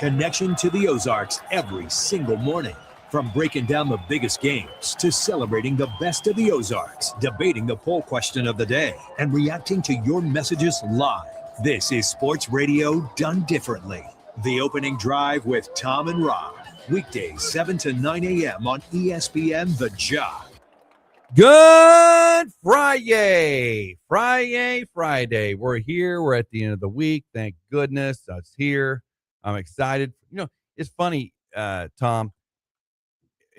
connection to the Ozarks every single morning. From breaking down the biggest games to celebrating the best of the Ozarks, debating the poll question of the day, and reacting to your messages live. This is Sports Radio Done Differently. The Opening Drive with Tom and Rob. Weekdays 7 to 9 a.m. on ESPN The Jock. Good Friday. Friday. We're here. We're at the end of the week. Thank goodness that's here. I'm excited. You know, it's funny, Tom.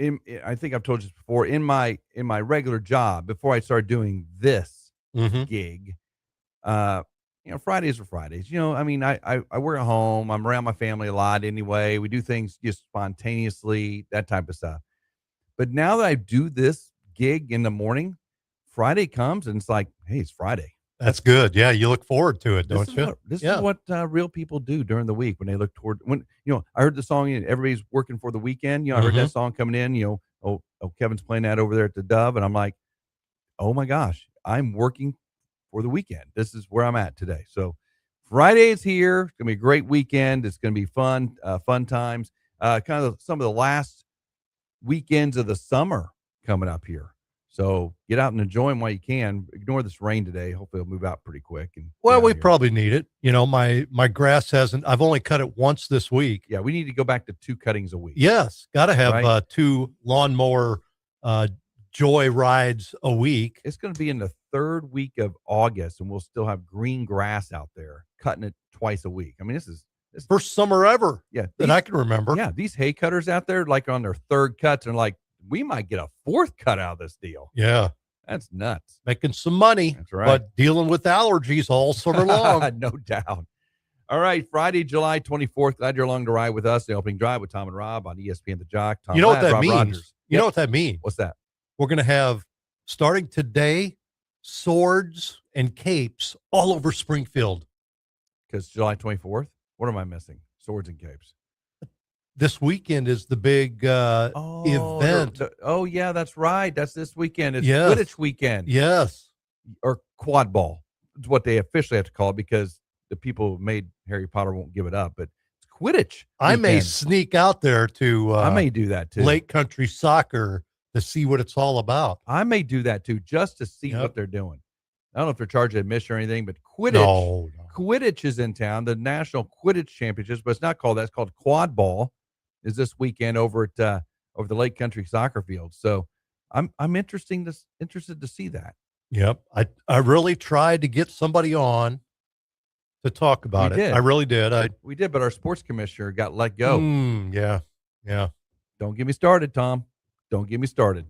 I think I've told you this before. In my regular job, before I started doing this gig, Fridays are Fridays. I mean, I work at home. I'm around my family a lot anyway. We do things just spontaneously, that type of stuff. But now that I do this gig in the morning, Friday comes and it's like, hey, it's Friday. That's good. Yeah, you look forward to it, don't you? This is what real people do during the week when they look toward I heard the song, everybody's working for the weekend. I heard that song coming in, Kevin's playing that over there at the Dove, and I'm like, oh my gosh, I'm working for the weekend. This is where I'm at today. So Friday is here. It's gonna be a great weekend. It's gonna be fun times. Kind of some of the last weekends of the summer coming up here. So get out and enjoy them while you can. Ignore this rain today. Hopefully it'll move out pretty quick. We probably need it. My grass hasn't. I've only cut it once this week. Yeah, we need to go back to 2 cuttings a week. Yes, got to have 2 lawnmower joy rides a week. It's going to be in the 3rd week of August, and we'll still have green grass out there, cutting it twice a week. I mean, this is first summer ever. Yeah, that I can remember. Yeah, these hay cutters out there, like on their 3rd cuts, and like, we might get a 4th cut out of this deal. Yeah. That's nuts. Making some money. That's right. But dealing with allergies all summer long. No doubt. All right. Friday, July 24th. Glad you're along to ride with us. The Opening Drive with Tom and Rob on ESPN The Jock. Tom you know what that Rob means? Rodgers. You know what that means? What's that? We're going to have, starting today, swords and capes all over Springfield. Because July 24th? What am I missing? Swords and capes. This weekend is the big event. Oh, yeah, that's right. That's this weekend. It's Yes. Quidditch weekend. Yes. Or quad ball. It's what they officially have to call it because the people who made Harry Potter won't give it up. But it's Quidditch I may weekend. sneak out there to I may do that too. Lake Country Soccer to see what it's all about. I may do that too, just to see what they're doing. I don't know if they're charging admission or anything, but Quidditch. No. Quidditch is in town. The National Quidditch Championships, but it's not called that. It's called quad ball. Is this weekend over at over the Lake Country Soccer Field. So I'm interested to see that. Yep. I really tried to get somebody on to talk about it. I really did. We did, but our sports commissioner got let go. Yeah. Don't get me started, Tom. Don't get me started.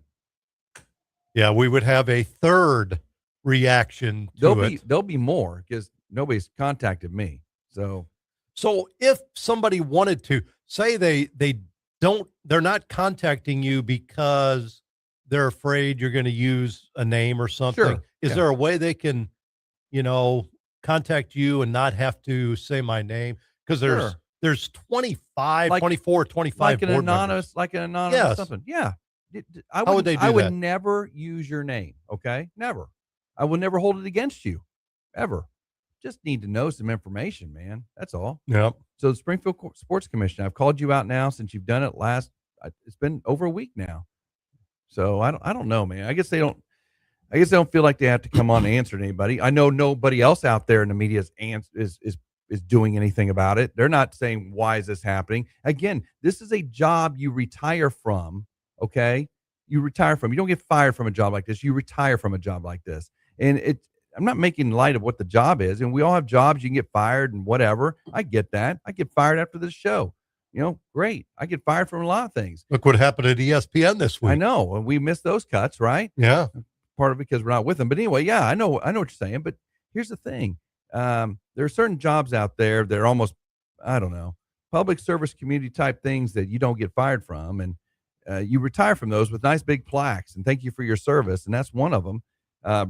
Yeah, we would have a 3rd reaction to it. There'll be more because nobody's contacted me. So if somebody wanted to say they're not contacting you because they're afraid you're going to use a name or something. Sure. Is there a way they can, contact you and not have to say my name? Because there's 25, 24, 25 like an board anonymous, Yes. something. Yeah. How would they do I would that? never use your name. Okay. Never. I would never hold it against you ever. Just need to know some information, man. That's all. Yep. So the Springfield Sports Commission, I've called you out now since you've done it it's been over a week now. So I don't know, man. I guess they don't feel like they have to come on and answer to anybody. I know nobody else out there in the media is doing anything about it. They're not saying, why is this happening? Again, this is a job you retire from. Okay. You retire from, you don't get fired from a job like this. You retire from a job like this. And I'm not making light of what the job is. And we all have jobs. You can get fired and whatever. I get that. I get fired after this show. Great. I get fired from a lot of things. Look what happened at ESPN this week. I know. And we missed those cuts, right? Yeah. Part of it because we're not with them. But anyway, yeah, I know what you're saying. But here's the thing. There are certain jobs out there that are almost, I don't know, public service community type things that you don't get fired from. And you retire from those with nice big plaques. And thank you for your service. And that's one of them.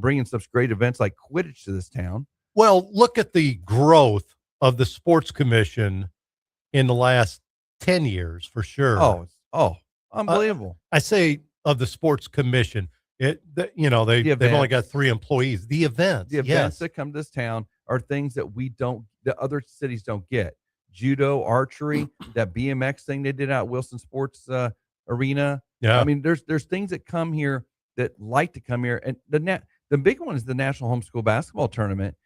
Bringing such great events like Quidditch to this town. Well, look at the growth of the sports commission in the last 10 years for sure. Oh, unbelievable. I say of the sports commission, they've only got 3 employees. The events that come to this town are things that other cities don't get. judo, archery, that BMX thing they did out at Wilson Sports Arena. Yeah. I mean, there's things that come here that like to come here, and the big one is the National Homeschool Basketball Tournament.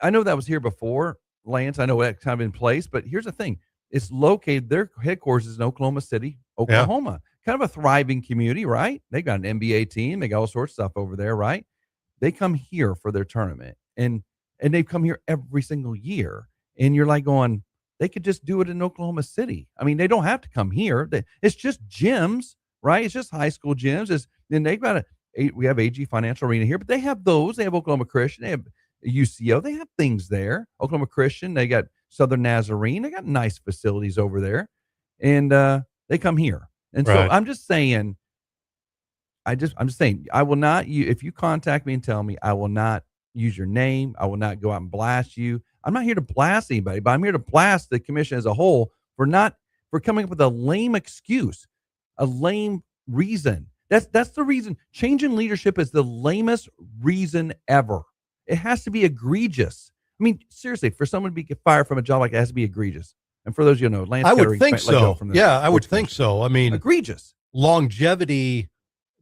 I know that was here before, Lance. I know that's kind of in place, but here's the thing: it's located. Their headquarters is in Oklahoma City, Oklahoma. Kind of a thriving community, right? They got an NBA team. They got all sorts of stuff over there, right? They come here for their tournament, and they come here every single year. And you're like going, they could just do it in Oklahoma City. I mean, they don't have to come here. It's just gyms, right? It's just high school gyms. Then they've got we have AG Financial Arena here, but they have those. They have Oklahoma Christian. They have UCO. They have things there. Oklahoma Christian. They got Southern Nazarene. They got nice facilities over there, and they come here. And so I'm just saying. I'm just saying. I will not. If you contact me and tell me, I will not use your name. I will not go out and blast you. I'm not here to blast anybody, but I'm here to blast the commission as a whole for coming up with a lame excuse, a lame reason. That's the reason. Changing leadership is the lamest reason ever. It has to be egregious. I mean, seriously, for someone to be fired from a job like that, it has to be egregious. And for those Lance, I would think so. Yeah, I would think so. I mean, egregious longevity.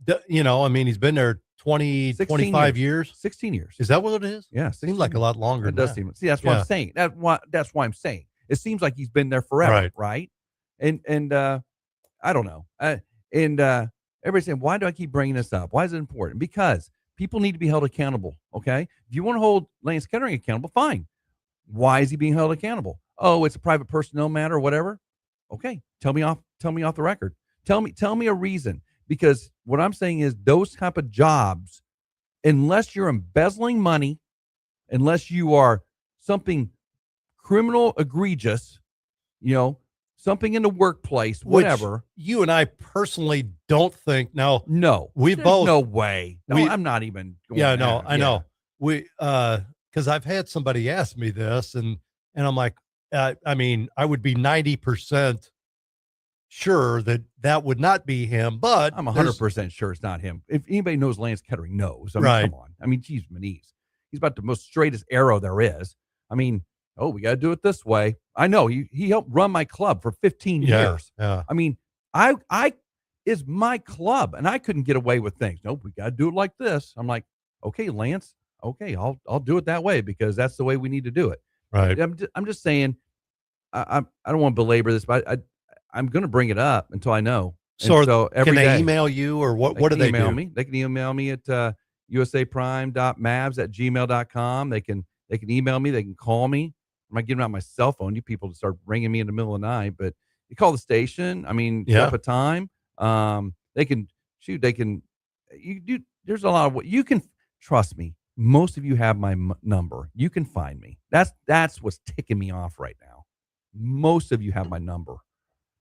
I mean, he's been there 20, 25 years. 16 years. Is that what it is? Yeah, seems like a lot longer. It does seem. See, that's what I'm saying. That's why I'm saying it seems like he's been there forever, right? And I don't know. Everybody's saying, why do I keep bringing this up? Why is it important? Because people need to be held accountable. Okay, if you want to hold Lance Kettering accountable, fine. Why is he being held accountable? Oh, it's a private personnel matter or whatever. Okay, tell me off the record. Tell me a reason. Because what I'm saying is those type of jobs, unless you're embezzling money, unless you are something criminal egregious, something in the workplace, whatever. Which you and I personally don't think. Now, no, we both. No way. No, I'm not even. I know. Because I've had somebody ask me this, and I'm like, I mean, I would be 90% sure that would not be him, but I'm 100% sure it's not him. If anybody knows Lance Kettering knows. I mean, come on. I mean, geez, Manise. He's about the most straightest arrow there is. I mean, we got to do it this way. I know he helped run my club for 15 years. Yeah. I mean, I is my club, and I couldn't get away with things. Nope, we got to do it like this. I'm like, okay, Lance. Okay, I'll do it that way because that's the way we need to do it. Right. I'm just saying. I don't want to belabor this, but I'm going to bring it up until I know. So every can they email you or what do they email do? me? They can email me at usaprime.mavs@gmail.com. They can email me. They can call me. I'm not giving out my cell phone. You people to start ringing me in the middle of the night, but you call the station. I mean, set up a time. They can shoot. They can. You do. There's a lot of what you can trust me. Most of you have my number. You can find me. That's what's ticking me off right now. Most of you have my number.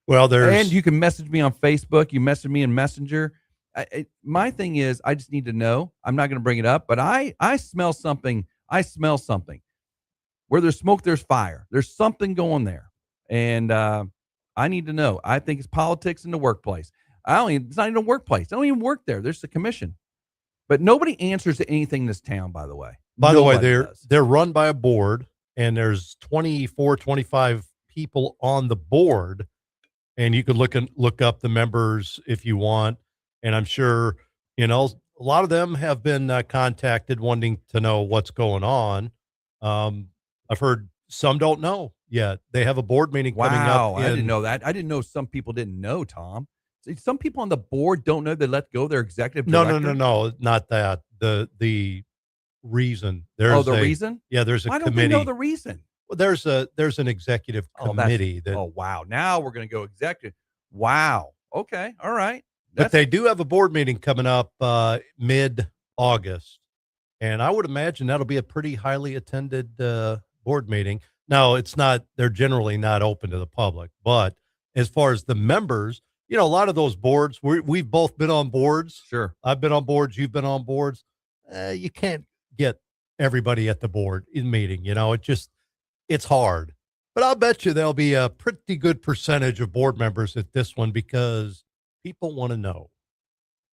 Well, and you can message me on Facebook. You message me in Messenger. My thing is, I just need to know. I'm not going to bring it up, but I smell something. I smell something. Where there's smoke, there's fire. There's something going there, and I need to know. I think it's politics in the workplace. It's not even a workplace. I don't even work there. There's the commission, but nobody answers to anything in this town. By the way, they're run by a board, and there's 24, 25 people on the board. And you could look up the members if you want. And I'm sure, a lot of them have been contacted wanting to know what's going on. I've heard some don't know yet. They have a board meeting coming up. I didn't know that. I didn't know some people didn't know, Tom. Some people on the board don't know they let go their executive director. No, not that. The reason. Reason? Yeah, there's a committee. Why don't they know the reason? Well, there's an executive committee wow. Now we're going to go executive. Wow. Okay. All right. But they do have a board meeting coming up mid-August. And I would imagine that'll be a pretty highly attended board meeting. Now, they're generally not open to the public. But as far as the members, a lot of those boards, we've both been on boards. Sure. I've been on boards. You've been on boards. You can't get everybody at the board meeting. It's hard, but I'll bet you there'll be a pretty good percentage of board members at this one because people want to know.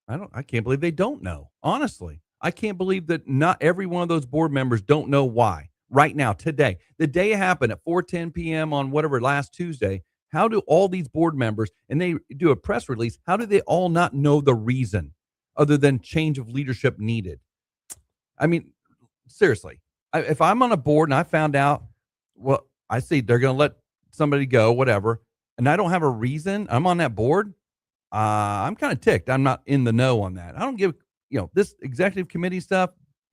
I can't believe they don't know. Honestly, I can't believe that not every one of those board members don't know why. right now, today, the day it happened at 4:10 p.m. on whatever last Tuesday, how do all these board members, and they do a press release, how do they all not know the reason other than change of leadership needed? I mean, seriously, if I'm on a board and I found out, well, I see they're going to let somebody go, whatever, and I don't have a reason, I'm on that board, I'm kind of ticked. I'm not in the know on that. I don't give, this executive committee stuff.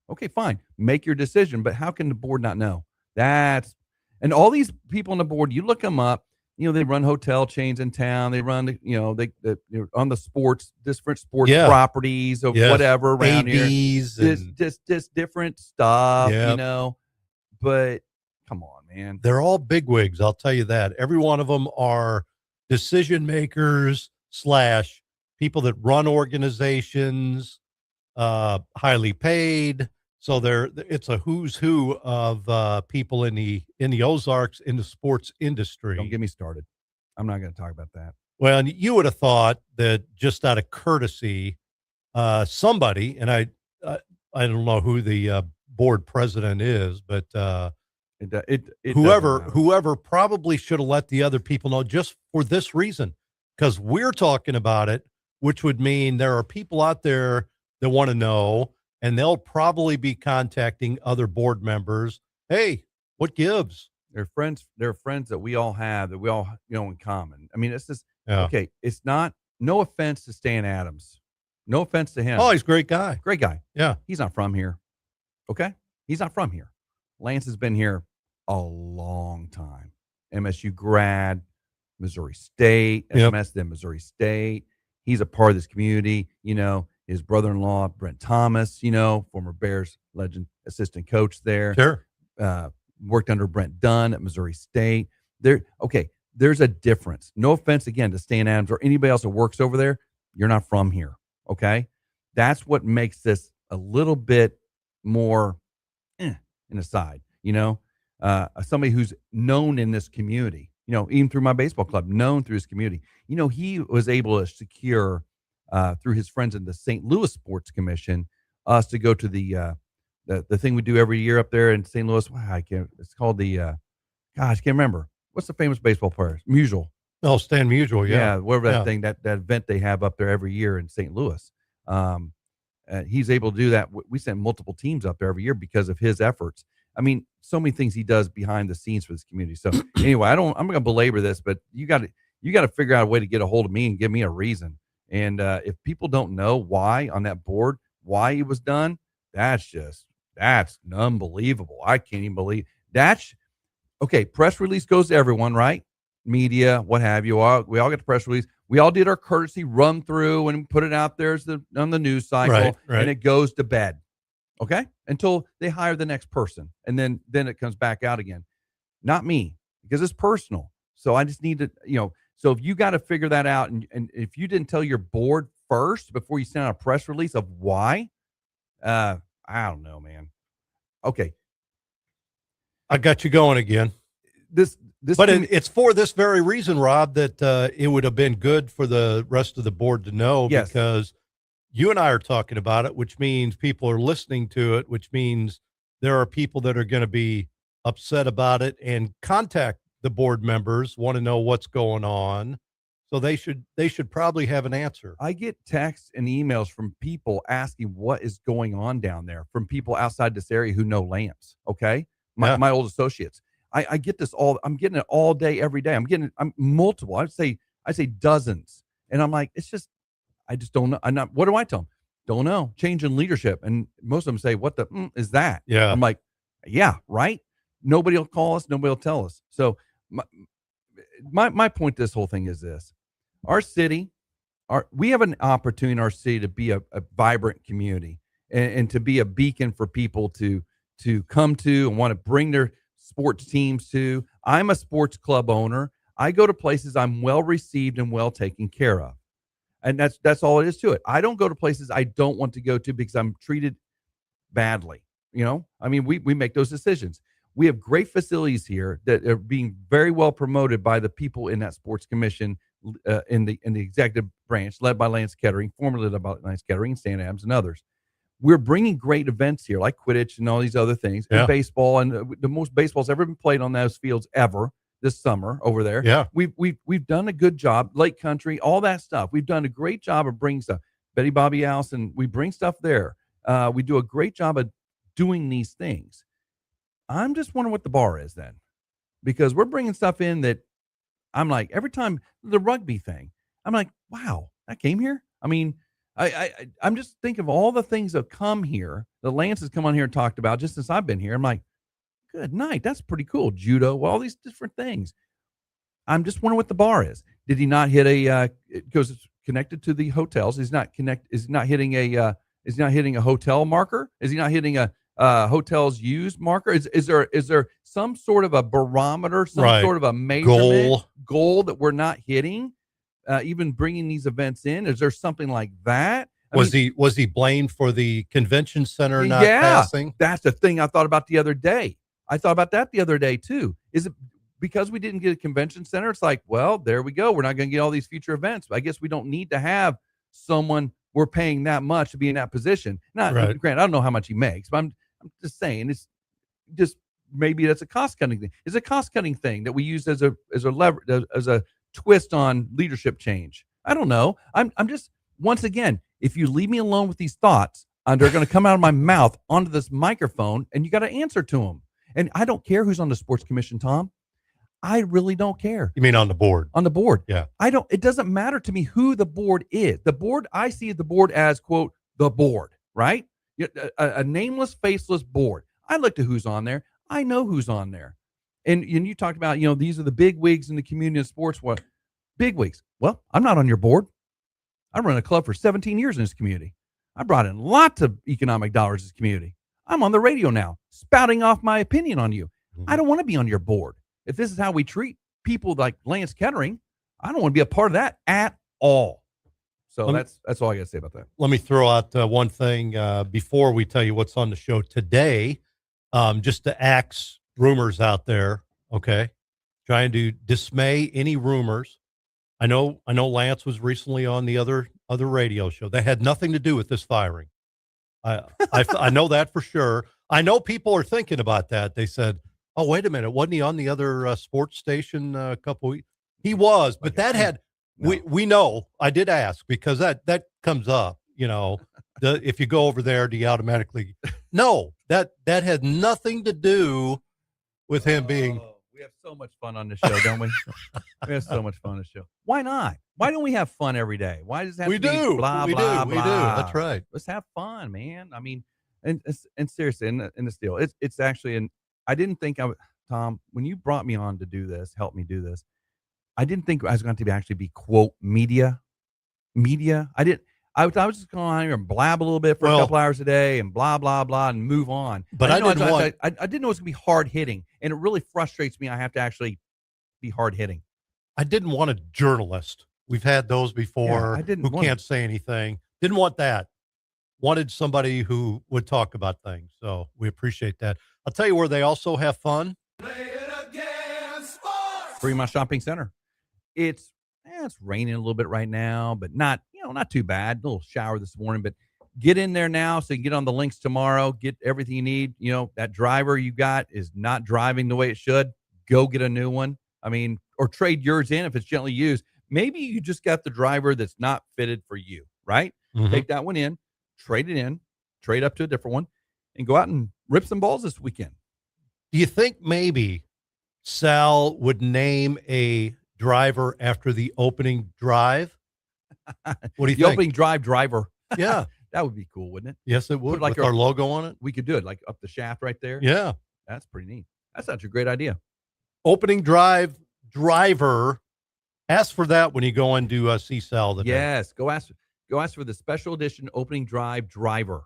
Okay, fine. Make your decision. But how can the board not know? And all these people on the board, you look them up, they run hotel chains in town. They run, they're on the different sports properties of whatever around ABs here. Just different stuff, but come on, man. They're all bigwigs. I'll tell you that. Every one of them are decision makers / people that run organizations, highly paid. So it's a who's who of people in the Ozarks in the sports industry. Don't get me started. I'm not going to talk about that. Well, and you would have thought that just out of courtesy, somebody, and I don't know who the board president is, but whoever probably should have let the other people know just for this reason, because we're talking about it, which would mean there are people out there that want to know, and they'll probably be contacting other board members. Hey, what gives? They're friends that we all have, that we all in common. I mean, it's just okay. It's not. No offense to Stan Adams. No offense to him. Oh, he's a great guy. Great guy. Yeah. He's not from here. Okay? He's not from here. Lance has been here a long time. MSU grad, Missouri State, SMS, then Missouri State. He's a part of this community. His brother-in-law, Brent Thomas, former Bears legend assistant coach there. Sure. Worked under Brent Dunn at Missouri State. There's a difference. No offense, again, to Stan Adams or anybody else that works over there. You're not from here, okay? That's what makes this a little bit more in the side, somebody who's known in this community, even through my baseball club, known through his community. He was able to secure, through his friends in the St. Louis Sports Commission, us to go to the thing we do every year up there in St. Louis. It's called I can't remember. What's the famous baseball player? Musial. Oh, Stan Musial, yeah. Yeah, whatever that thing, that event they have up there every year in St. Louis. He's able to do that. We send multiple teams up there every year because of his efforts. I mean, so many things he does behind the scenes for this community. So anyway, I'm not going to belabor this, but you got to figure out a way to get a hold of me and give me a reason. And if people don't know why on that board, why it was done, that's unbelievable. I can't even believe that's okay. Press release goes to everyone, right? Media, what have you. We all get the press release. We all did our courtesy run through and put it out there on the news cycle, right. And it goes to bed. Okay, until they hire the next person, and then it comes back out again. Not me, because it's personal. So I just need to, So if you got to figure that out, and if you didn't tell your board first before you sent out a press release of why, I don't know, man. Okay, I got you going again. It's for this very reason, Rob, that it would have been good for the rest of the board to know, because you and I are talking about it, which means people are listening to it, which means there are people that are going to be upset about it and contact the board members, want to know what's going on. So they should probably have an answer. I get texts and emails from people asking what is going on down there, from people outside this area who know Lance. Okay. My old associates. I get this I'm getting it all day, every day. I'm multiple. I'd say dozens. And I'm like, I just don't know. What do I tell them? Don't know. Change in leadership. And most of them say, what the is that? Yeah. I'm like, yeah, right. Nobody will call us. Nobody will tell us. So my point to this whole thing is this. Our city, we have an opportunity in our city to be a vibrant community and to be a beacon for people to come to and want to bring their sports teams to. I'm a sports club owner. I go to places I'm well received and well taken care of. And that's all it is to it. I don't go to places I don't want to go to because I'm treated badly. I mean, we make those decisions. We have great facilities here that are being very well promoted by the people in that sports commission in the executive branch, led by Lance Kettering, formerly led by Lance Kettering and Stan Adams and others. we're bringing great events here, like Quidditch and all these other things, and baseball, and the most baseball's ever been played on those fields ever this summer over there. Yeah, we've done a good job. Lake Country, all that stuff. We've done a great job of bringing stuff. Betty Bobby Allison, we bring stuff there. We do a great job of doing these things. I'm just wondering what the bar is then, because we're bringing stuff in that I'm like, every time the rugby thing, I'm like, wow, that came here. I mean, I'm just thinking of all the things that come here. The Lance has come on here and talked about just since I've been here. I'm like, good night. That's pretty cool. Judo, all these different things. I'm just wondering what the bar is. Did he not hit because it's connected to the hotels. Is he not hitting a hotel marker? Is he not hitting a hotels used marker? Is there some sort of a barometer, some sort of a measurement goal that we're not hitting? Even bringing these events in, is there something like that? Was he blamed for the convention center not passing? That's the thing I thought about the other day. I thought about that the other day too. Is it because we didn't get a convention center? It's like, well, there we go. We're not going to get all these future events. I guess we don't need to have someone we're paying that much to be in that position. Granted, I don't know how much he makes, but I'm just saying it's just maybe that's a cost cutting thing. It's a cost cutting thing that we use as a lever, as a twist on leadership change. I don't know. I'm just, once again, if you leave me alone with these thoughts, they're going to come out of my mouth onto this microphone, and you got to answer to them. And I don't care who's on the sports commission, Tom. I really don't care. You mean on the board? On the board. Yeah. It doesn't matter to me who the board is. The board, I see the board as, quote, the board, right? A nameless, faceless board. I look to who's on there. I know who's on there. And you talked about, these are the big wigs in the community of sports. What big wigs? Well, I'm not on your board. I run a club for 17 years in this community. I brought in lots of economic dollars to this community. I'm on the radio now, spouting off my opinion on you. I don't want to be on your board. If this is how we treat people like Lance Kettering, I don't want to be a part of that at all. So that's all I got to say about that. Let me throw out one thing before we tell you what's on the show today, just to axe rumors out there. Okay, trying to dismay any rumors. I know Lance was recently on the other radio show. That had nothing to do with this firing. I know that for sure. I know people are thinking about that. They said, "Oh, wait a minute, wasn't he on the other sports station a couple weeks?" He was, but that had we know. I did ask because that comes up. If you go over there, do you automatically? No, that had nothing to do with him being. We have so much fun on the show, don't we? We have so much fun on the show. Why not? Why don't we have fun every day? Why does it have to be blah, blah, blah? We do. That's right. Let's have fun, man. I mean, and seriously, in this deal, it's actually I didn't think Tom, when you brought me on to do this, help me do this, I didn't think I was going to actually be, quote, media. I was just going on here and blab a little bit for a couple hours a day and blah, blah, blah, and move on. But I didn't know it was going to be hard hitting, and it really frustrates me. I have to actually be hard hitting. I didn't want a journalist. We've had those before who can't say anything. Didn't want that. Wanted somebody who would talk about things. So we appreciate that. I'll tell you where they also have fun. Play it again, sports. Fremont Shopping Center. It's raining a little bit right now, but not too bad. A little shower this morning, but get in there now so you can get on the links tomorrow, get everything you need. That driver you got is not driving the way it should. Go get a new one. I mean, or trade yours in if it's gently used. Maybe you just got the driver that's not fitted for you, right? Mm-hmm. Take that one in, trade it in, trade up to a different one, and go out and rip some balls this weekend. Do you think maybe Sal would name a driver after the opening drive? What do you think? The opening driver. Yeah. That would be cool, wouldn't it? Yes, it would. Like with our logo on it. We could do it like up the shaft right there. Yeah. That's pretty neat. That's such a great idea. Opening drive driver. Ask for that when you go into see Sal today. Yes. Go ask for the special edition opening drive driver.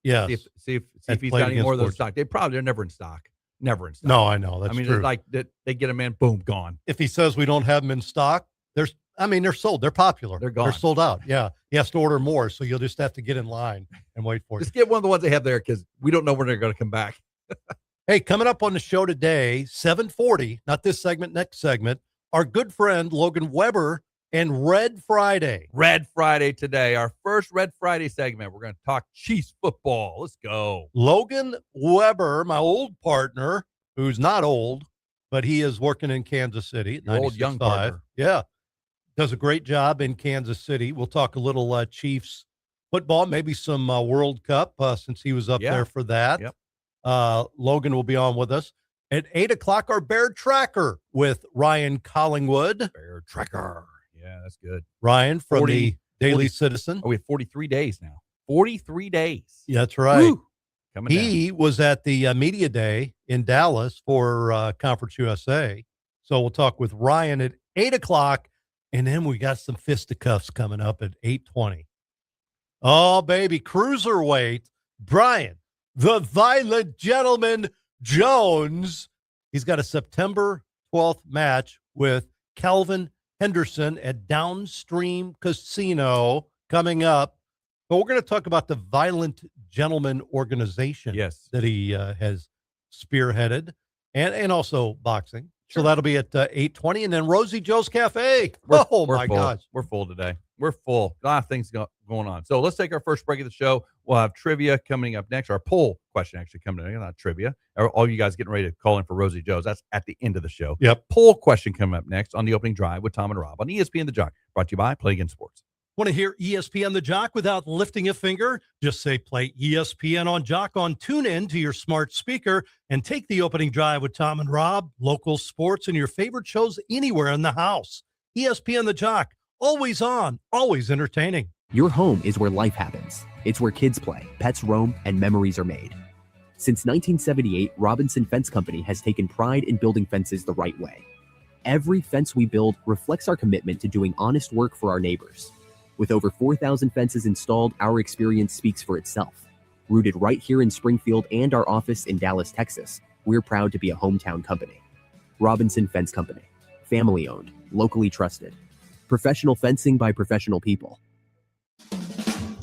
Yes. See if he's got any more of those stock. They're never in stock. Never in stock. No, I know. That's true. It's like that they get them in, boom, gone. If he says we don't have them in stock, they're sold. They're popular. They're gone. They're sold out. Yeah. He has to order more, so you'll just have to get in line and wait for it. Just get one of the ones they have there because we don't know when they're going to come back. Hey, coming up on the show today, 7:40, not this segment, next segment, our good friend Logan Weber and Red Friday. Red Friday today. Our first Red Friday segment. We're going to talk Chiefs football. Let's go. Logan Weber, my old partner, who's not old, but he is working in Kansas City at Your old young 96.5. partner. Yeah. Does a great job in Kansas City. We'll talk a little Chiefs football, maybe some World Cup since he was up there for that. Yep. Logan will be on with us. At 8 o'clock, our Bear Tracker with Ryan Collingwood. Bear Tracker. Yeah, that's good. Ryan from the Daily Citizen. Oh, we have 43 days now. 43 days. Yeah, that's right. Woo. Coming He was at the media day in Dallas for Conference USA. So we'll talk with Ryan at 8 o'clock. And then we got some fisticuffs coming up at 8:20. Oh, baby, cruiserweight. Brian, the Violent Gentleman Jones. He's got a September 12th match with Calvin Henderson at Downstream Casino coming up. But we're going to talk about the Violent Gentleman organization that he has spearheaded and also boxing. So that'll be at 8:20. And then Rosie Joe's Cafe. We're my full. gosh. We're full today. We're full. A lot of things going on. So let's take our first break of the show. We'll have trivia coming up next. Our poll question actually coming in, not trivia. All you guys getting ready to call in for Rosie Joe's. That's at the end of the show. Yep. Poll question coming up next on the opening drive with Tom and Rob on ESPN The Jock. Brought to you by Play Again Sports. Want to hear ESPN The Jock without lifting a finger? Just say play ESPN on Jock on TuneIn to your smart speaker and take the opening drive with Tom and Rob, local sports, and your favorite shows anywhere in the house. ESPN The Jock, always on, always entertaining. Your home is where life happens. It's where kids play, pets roam, and memories are made. Since 1978, Robinson Fence Company has taken pride in building fences the right way. Every fence we build reflects our commitment to doing honest work for our neighbors. With over 4,000 fences installed, our experience speaks for itself. Rooted right here in Springfield and our office in Dallas, Texas, we're proud to be a hometown company. Robinson Fence Company. Family owned, locally trusted. Professional fencing by professional people.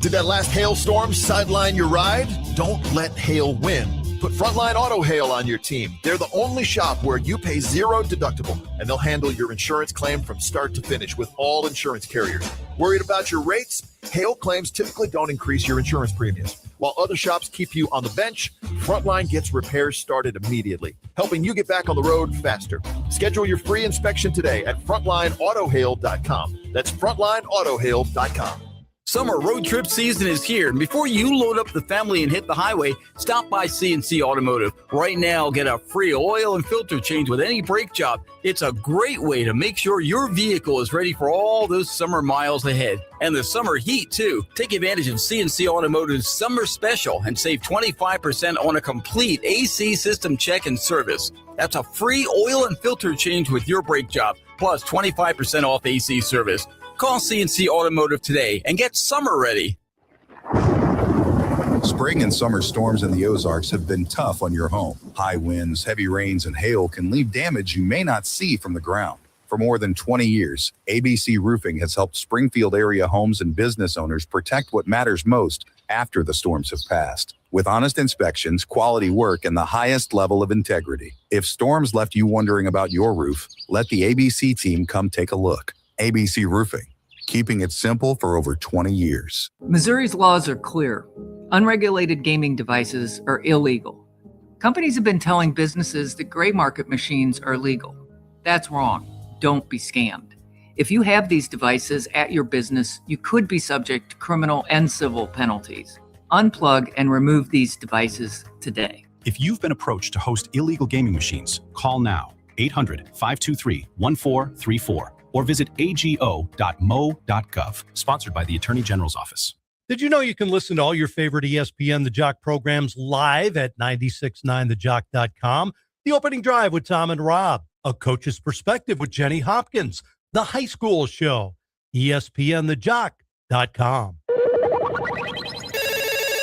Did that last hailstorm sideline your ride? Don't let hail win. Put Frontline Auto Hail on your team. They're the only shop where you pay zero deductible, and they'll handle your insurance claim from start to finish with all insurance carriers. Worried about your rates? Hail claims typically don't increase your insurance premiums. While other shops keep you on the bench, Frontline gets repairs started immediately, helping you get back on the road faster. Schedule your free inspection today at frontlineautohail.com. That's frontlineautohail.com. Summer road trip season is here, and before you load up the family and hit the highway, stop by C&C Automotive. Right now, get a free oil and filter change with any brake job. It's a great way to make sure your vehicle is ready for all those summer miles ahead. And the summer heat, too. Take advantage of C&C Automotive's summer special and save 25% on a complete AC system check and service. That's a free oil and filter change with your brake job, plus 25% off AC service. Call C&C Automotive today and get summer ready. Spring and summer storms in the Ozarks have been tough on your home. High winds, heavy rains, and hail can leave damage you may not see from the ground. For more than 20 years, ABC Roofing has helped Springfield area homes and business owners protect what matters most after the storms have passed. With honest inspections, quality work, and the highest level of integrity. If storms left you wondering about your roof, let the ABC team come take a look. ABC Roofing, keeping it simple for over 20 years. Missouri's laws are clear. Unregulated gaming devices are illegal. Companies have been telling businesses that gray market machines are legal. That's wrong. Don't be scammed. If you have these devices at your business, you could be subject to criminal and civil penalties. Unplug and remove these devices today. If you've been approached to host illegal gaming machines, call now 800-523-1434 or visit ago.mo.gov. Sponsored by the Attorney General's Office. Did you know you can listen to all your favorite ESPN The Jock programs live at 969thejock.com? The Opening Drive with Tom and Rob, A Coach's Perspective with Jenny Hopkins, The High School Show, ESPNthejock.com.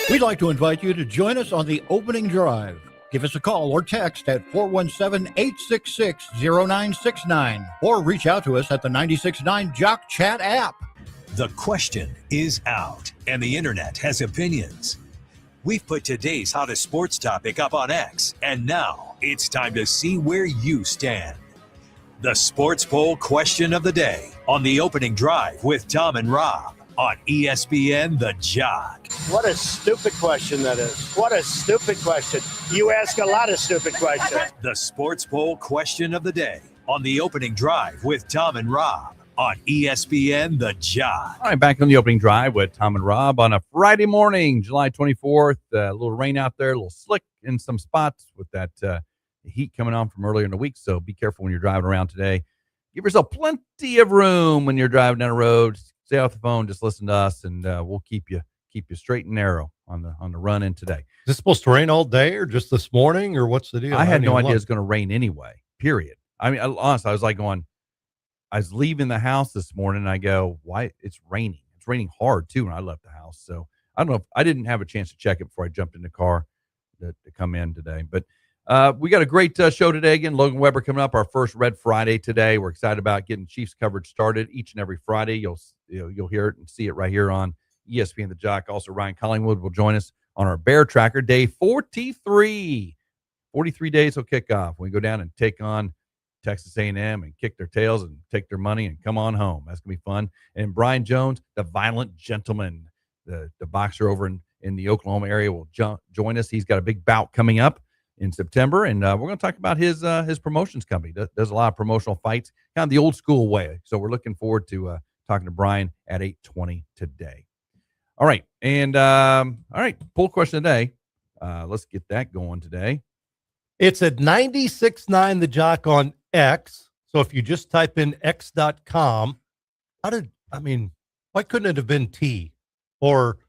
We'd like to invite you to join us on The Opening Drive. Give us a call or text at 417-866-0969 or reach out to us at the 96.9 Jock Chat app. The question is out, and the internet has opinions. We've put today's hottest sports topic up on X, and now it's time to see where you stand. The Sports Poll question of the day on the opening drive with Tom and Rob on ESPN The Jock. What a stupid question that is. What a stupid question. You ask a lot of stupid questions. The Sports Poll question of the day on the opening drive with Tom and Rob on ESPN The Jock. All right, back on the opening drive with Tom and Rob on a Friday morning, July 24th. A little rain out there, a little slick in some spots with that heat coming on from earlier in the week. So be careful when you're driving around today. Give yourself plenty of room when you're driving down the road. Stay off the phone. Just listen to us, and we'll keep you straight and narrow on the run in today. Is this supposed to rain all day, or just this morning, or what's the deal? I had no idea it was going to rain anyway. Period. I mean, honestly, I was like going. I was leaving the house this morning, and I go, "Why? It's raining. It's raining hard too." When I left the house, so I don't know if I didn't have a chance to check it before I jumped in the car to come in today, but. We got a great show today. Again, Logan Weber coming up, our first Red Friday today. We're excited about getting Chiefs coverage started each and every Friday. You'll hear it and see it right here on ESPN The Jock. Also, Ryan Collingwood will join us on our Bear Tracker, day 43. 43 days will kick off. We go down and take on Texas A&M and kick their tails and take their money and come on home. That's going to be fun. And Brian Jones, the violent gentleman, the boxer over in the Oklahoma area, will join us. He's got a big bout coming up in September, and we're going to talk about his promotions company. Does a lot of promotional fights, kind of the old school way. So we're looking forward to talking to Brian at 8:20 today. All right, and all right, poll question today. Let's get that going today. It's at 96.9 The Jock on X. So if you just type in x.com, why couldn't it have been T or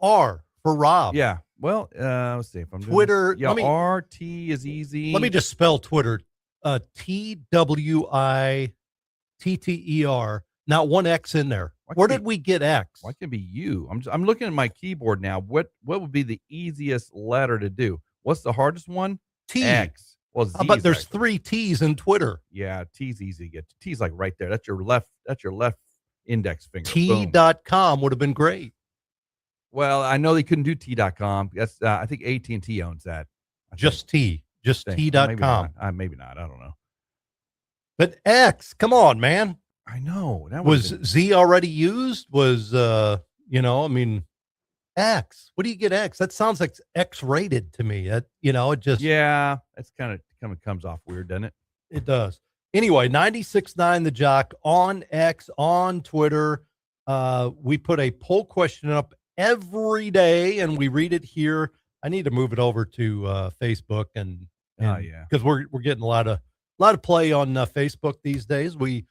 R for Rob? Yeah. Well, let's see if I'm doing Twitter. This. Yeah, RT is easy. Let me just spell Twitter. TWITTER. Not one X in there. Where did we get X? Why can't it be you? I'm looking at my keyboard now. What would be the easiest letter to do? What's the hardest one? T. X. Well, but there's 3 T's in Twitter. Yeah, T's easy to get. T's like right there. That's your left index finger. T.com would have been great. Well, I know they couldn't do T.com. That's I think AT&T owns that. Just T.com. Maybe not. I don't know. But X, come on, man. I know. That was Z already used? Was X. What do you get X? That sounds like X-rated to me. It just it's kind of comes off weird, doesn't it? It does. Anyway, 96.9 The Jock on X, on Twitter. We put a poll question up every day, and we read it here. I need to move it over to Facebook, and because we're getting a lot of play on Facebook these days. We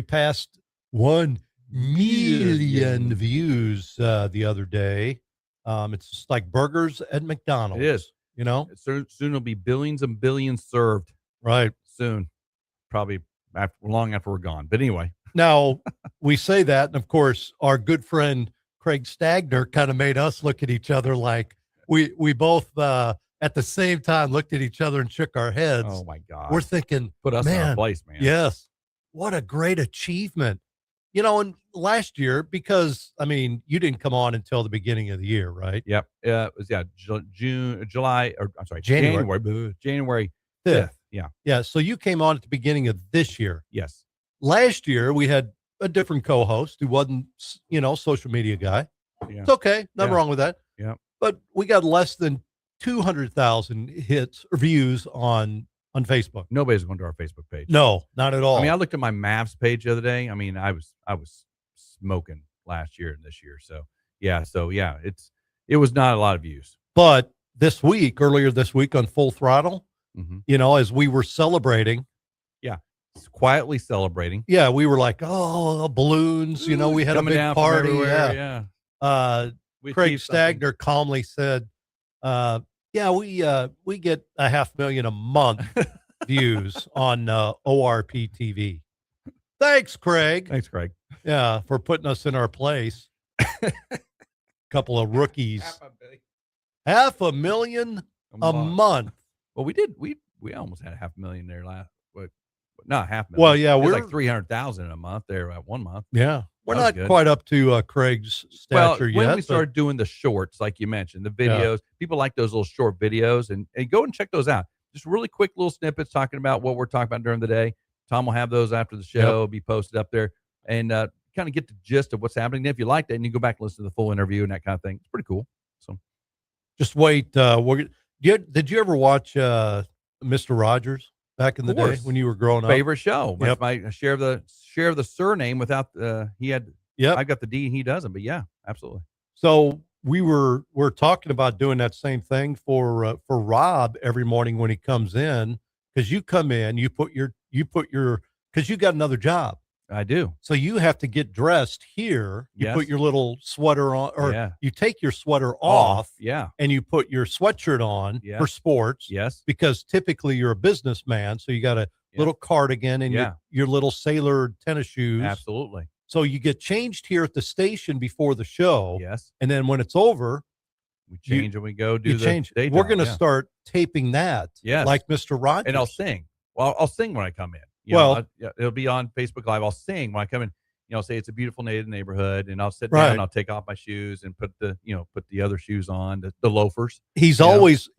passed 1 million views the other day. It's just like burgers at McDonald's. It is. Soon it'll be billions and billions served. Right. Soon, probably long after we're gone. But anyway, now we say that, and of course, our good friend Craig Stagner kind of made us look at each other like we both at the same time looked at each other and shook our heads. Oh my God. We're thinking, put us in our place, man. Yes. What a great achievement. And last year, because you didn't come on until the beginning of the year, right? Yep. It was January 5th. Yeah. Yeah. So you came on at the beginning of this year. Yes. Last year we had a different co-host who wasn't, social media guy. Yeah. It's okay. Nothing wrong with that. Yeah. But we got less than 200,000 hits or views on Facebook. Nobody's going to our Facebook page. No, not at all. I looked at my Mavs page the other day. I was smoking last year and this year. So yeah, it was not a lot of views. But earlier this week on Full Throttle, as we were celebrating. Yeah. Quietly celebrating. Yeah, we were like, oh, balloons. We had a big party. Yeah. Craig Stagner calmly said, we get 500,000 a month views on ORP TV. Thanks, Craig. Yeah, for putting us in our place. Couple of rookies. 500,000 a month. Well, we almost had 500,000 there last. Not 500,000. Well, yeah, we're like 300,000 a month there at 1 month. Yeah, we're not quite up to Craig's stature yet. When we started doing the shorts, like you mentioned, the videos, people like those little short videos, and go and check those out. Just really quick little snippets talking about what we're talking about during the day. Tom will have those after the show, be posted up there, and kind of get the gist of what's happening. And if you liked it, and you go back and listen to the full interview and that kind of thing. It's pretty cool. So just wait. Did you ever watch Mr. Rodgers back in the day when you were growing up? Favorite show. Yep. My share of the surname without he had. Yeah, I got the D and he doesn't. But yeah, absolutely. So we're talking about doing that same thing for Rob every morning when he comes in, because you come in, you put your because you got another job. I do. So you have to get dressed here. You put your little sweater on, or you take your sweater off. Yeah. And you put your sweatshirt on for sports. Yes. Because typically you're a businessman. So you got a little cardigan and your little sailor tennis shoes. Absolutely. So you get changed here at the station before the show. Yes. And then when it's over, we change and we go do the change. day We're job, going to start taping that. Yes. Like Mr. Rodgers. And I'll sing. Well, I'll sing when I come in. You know, it'll be on Facebook Live. I'll sing when I come in. You know, say it's a beautiful neighborhood, and I'll sit down and I'll take off my shoes and put the other shoes on, the loafers. He's always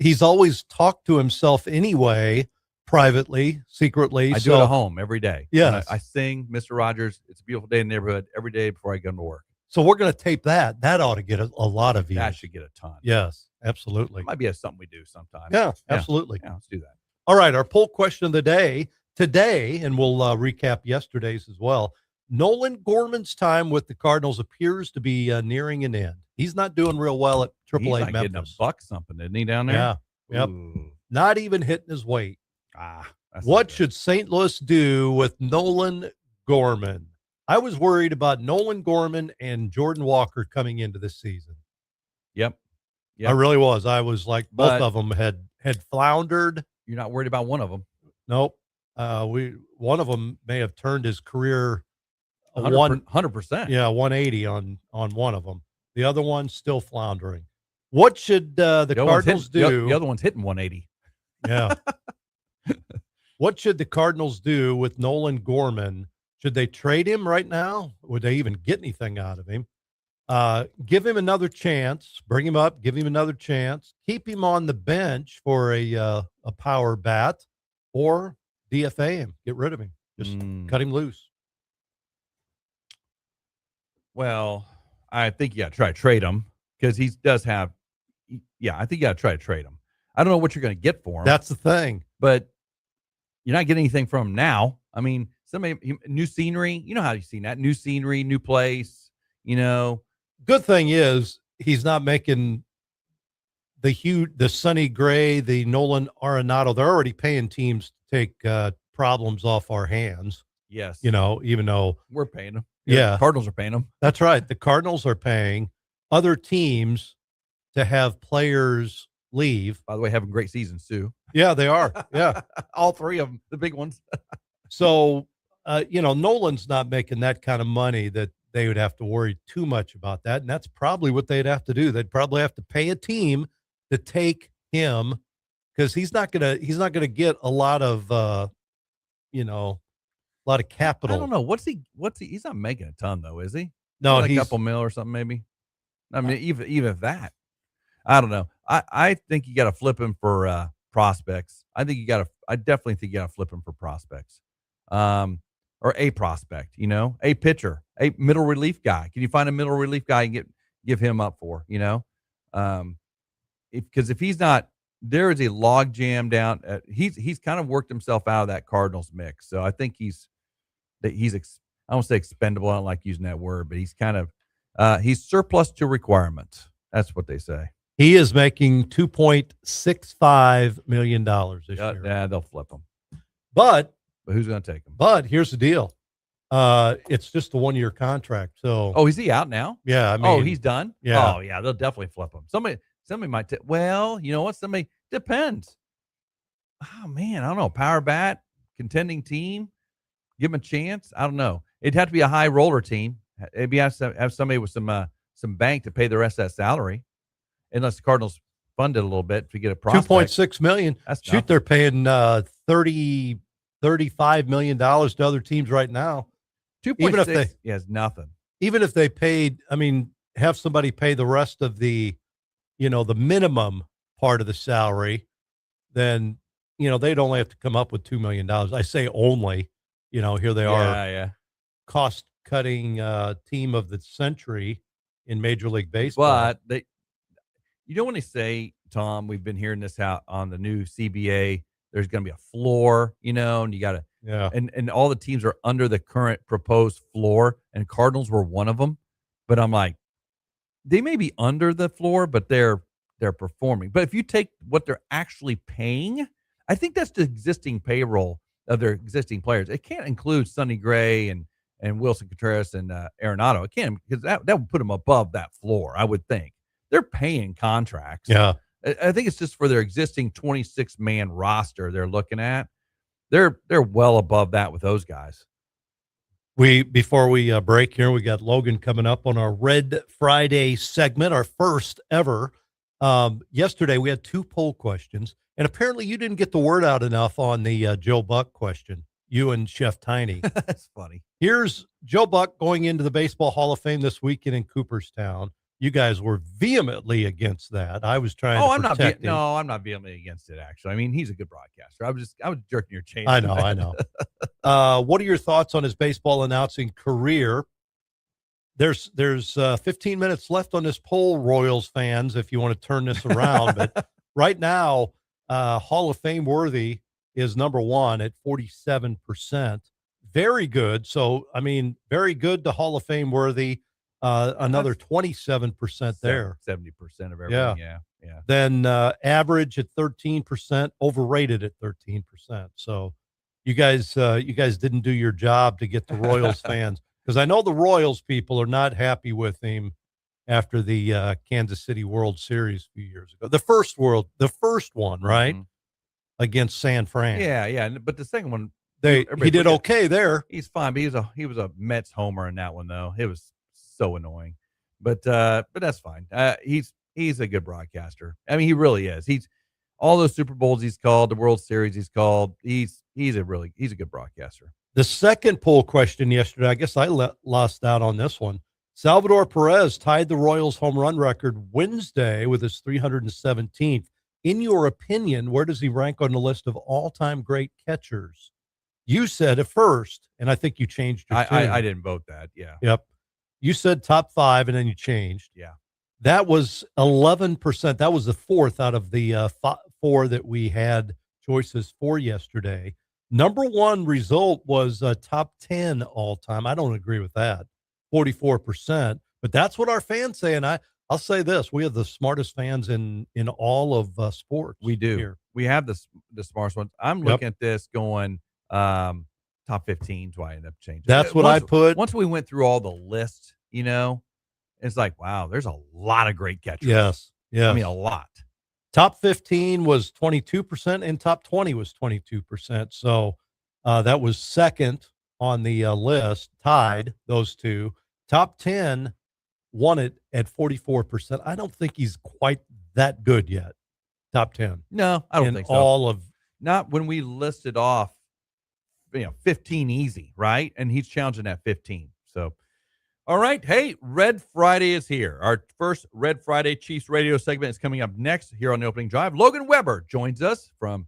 talked to himself anyway, privately, secretly. I do it at home every day. Yeah, I sing Mr. Rodgers. It's a beautiful day in the neighborhood every day before I go to work. So we're going to tape that. That ought to get a lot of views. That should get a ton. Yes, absolutely. It might be something we do sometime. Yeah, absolutely. Yeah, let's do that. All right, our poll question of the day today, and we'll recap yesterday's as well. Nolan Gorman's time with the Cardinals appears to be nearing an end. He's not doing real well at AAA He's Memphis. getting a buck something, isn't he, down there? Yeah. Yep. Ooh. Not even hitting his weight. That's what should St. Louis do with Nolan Gorman? I was worried about Nolan Gorman and Jordan Walker coming into this season. Yep. I really was. I was like, both of them had floundered. You're not worried about one of them? Nope. One of them may have turned his career 100%. Yeah, 180 on one of them. The other one's still floundering. What should the Cardinals do? The other one's hitting 180. Yeah. What should the Cardinals do with Nolan Gorman? Should they trade him right now? Would they even get anything out of him? Give him another chance. Bring him up. Give him another chance. Keep him on the bench for a power bat, or DFA him. Get rid of him. Just cut him loose. Well, I think you got to try to trade him, because he does have. Yeah, I think you got to try to trade him. I don't know what you're going to get for him. That's the thing. But you're not getting anything from him now. I mean, new scenery. You know how you've seen that. New scenery, new place, Good thing is he's not making the Sonny Gray, the Nolan Arenado. They're already paying teams to take problems off our hands. Yes. Even though we're paying them. Yeah. The Cardinals are paying them. That's right. The Cardinals are paying other teams to have players leave. By the way, having great seasons too. Yeah, they are. Yeah. All three of them, the big ones. So, Nolan's not making that kind of money that they would have to worry too much about that. And that's probably what they'd have to do. They'd probably have to pay a team to take him, because he's not going to get a lot of, a lot of capital. I don't know. He's not making a ton though, is he? No, he's a couple mil or something, maybe. I mean, even that, I don't know. I think you got to flip him for prospects. I definitely think you got to flip him for prospects. Or a prospect, a pitcher, a middle relief guy. Can you find a middle relief guy and give him up for, because if he's not, there is a log jam down. He's kind of worked himself out of that Cardinals mix. So I think I won't say expendable. I don't like using that word, but he's kind of, he's surplus to requirement. That's what they say. He is making $2.65 million this year. Yeah, they'll flip him. But who's going to take him? But here's the deal. It's just a 1-year contract. So. Oh, is he out now? Yeah. I mean, he's done? Yeah. Oh, yeah. They'll definitely flip him. Somebody might well, you know what? Somebody depends. Oh, man. I don't know. Power bat, contending team. Give him a chance. I don't know. It'd have to be a high roller team. Maybe have somebody with some bank to pay the rest of that salary. Unless the Cardinals fund it a little bit to get a prospect. $2.6 million. That's nothing. They're paying $35 million to other teams right now. 2.6 is nothing. Even if they paid, have somebody pay the rest of the, the minimum part of the salary, then, they'd only have to come up with $2 million. I say only, here they are, Yeah. cost-cutting team of the century in Major League Baseball. But when they say, Tom, we've been hearing this out on the new CBA, there's going to be a floor, and you got to, and all the teams are under the current proposed floor, and Cardinals were one of them. But I'm like, they may be under the floor, but they're performing. But if you take what they're actually paying, I think that's the existing payroll of their existing players. It can't include Sonny Gray and Wilson Contreras and Arenado. It can't, because that would put them above that floor, I would think. They're paying contracts. Yeah. I think it's just for their existing 26-man roster they're looking at. They're well above that with those guys. Before we break here, we got Logan coming up on our Red Friday segment, our first ever. Yesterday, we had 2 poll questions, and apparently you didn't get the word out enough on the Joe Buck question, you and Chef Tiny. That's funny. Here's Joe Buck going into the Baseball Hall of Fame this weekend in Cooperstown. You guys were vehemently against that. I was trying to protect him. No, I'm not vehemently against it, actually. I mean, he's a good broadcaster. I was jerking your chain. I know. What are your thoughts on his baseball announcing career? There's 15 minutes left on this poll, Royals fans, if you want to turn this around. But right now, Hall of Fame worthy is number 1 at 47%. Very good. So, I mean, very good to Hall of Fame worthy. Another 27% there. 70% of everything. Yeah. Then average at 13%, overrated at 13%. So you guys didn't do your job to get the Royals fans, because I know the Royals people are not happy with him after the Kansas City World Series a few years ago. The first one, right? Mm-hmm. Against San Fran. Yeah. But the second one, he did okay there. He's fine, but he was a Mets homer in that one, though. It was so annoying, but that's fine. He's a good broadcaster. I mean, he really is. He's all those Super Bowls he's called, the World Series he's called. He's a good broadcaster. The second poll question yesterday, I guess I lost out on this one. Salvador Perez tied the Royals home run record Wednesday with his 317th. In your opinion, where does he rank on the list of all-time great catchers? You said at first, and I think you changed your tune. I didn't vote that. Yeah. Yep. You said top 5, and then you changed. Yeah. That was 11%. That was the 4th out of the 4 that we had choices for yesterday. Number 1 result was top 10 all time. I don't agree with that. 44%. But that's what our fans say. And I'll say this: we have the smartest fans in all of sports. We do. Here. We have the smartest ones. I'm looking at this going top 15 is why I ended up changing. That's what I put. Once we went through all the lists, it's like, wow, there's a lot of great catchers. Yes. I mean, a lot. Top 15 was 22%, and top 20 was 22%. So that was second on the list, tied those two. Top 10 won it at 44%. I don't think he's quite that good yet. Top 10. No, I don't think so. All of not when we listed off, 15 easy, right? And he's challenging at 15. So, all right. Hey, Red Friday is here. Our first Red Friday Chiefs radio segment is coming up next here on the opening drive. Logan Weber joins us from,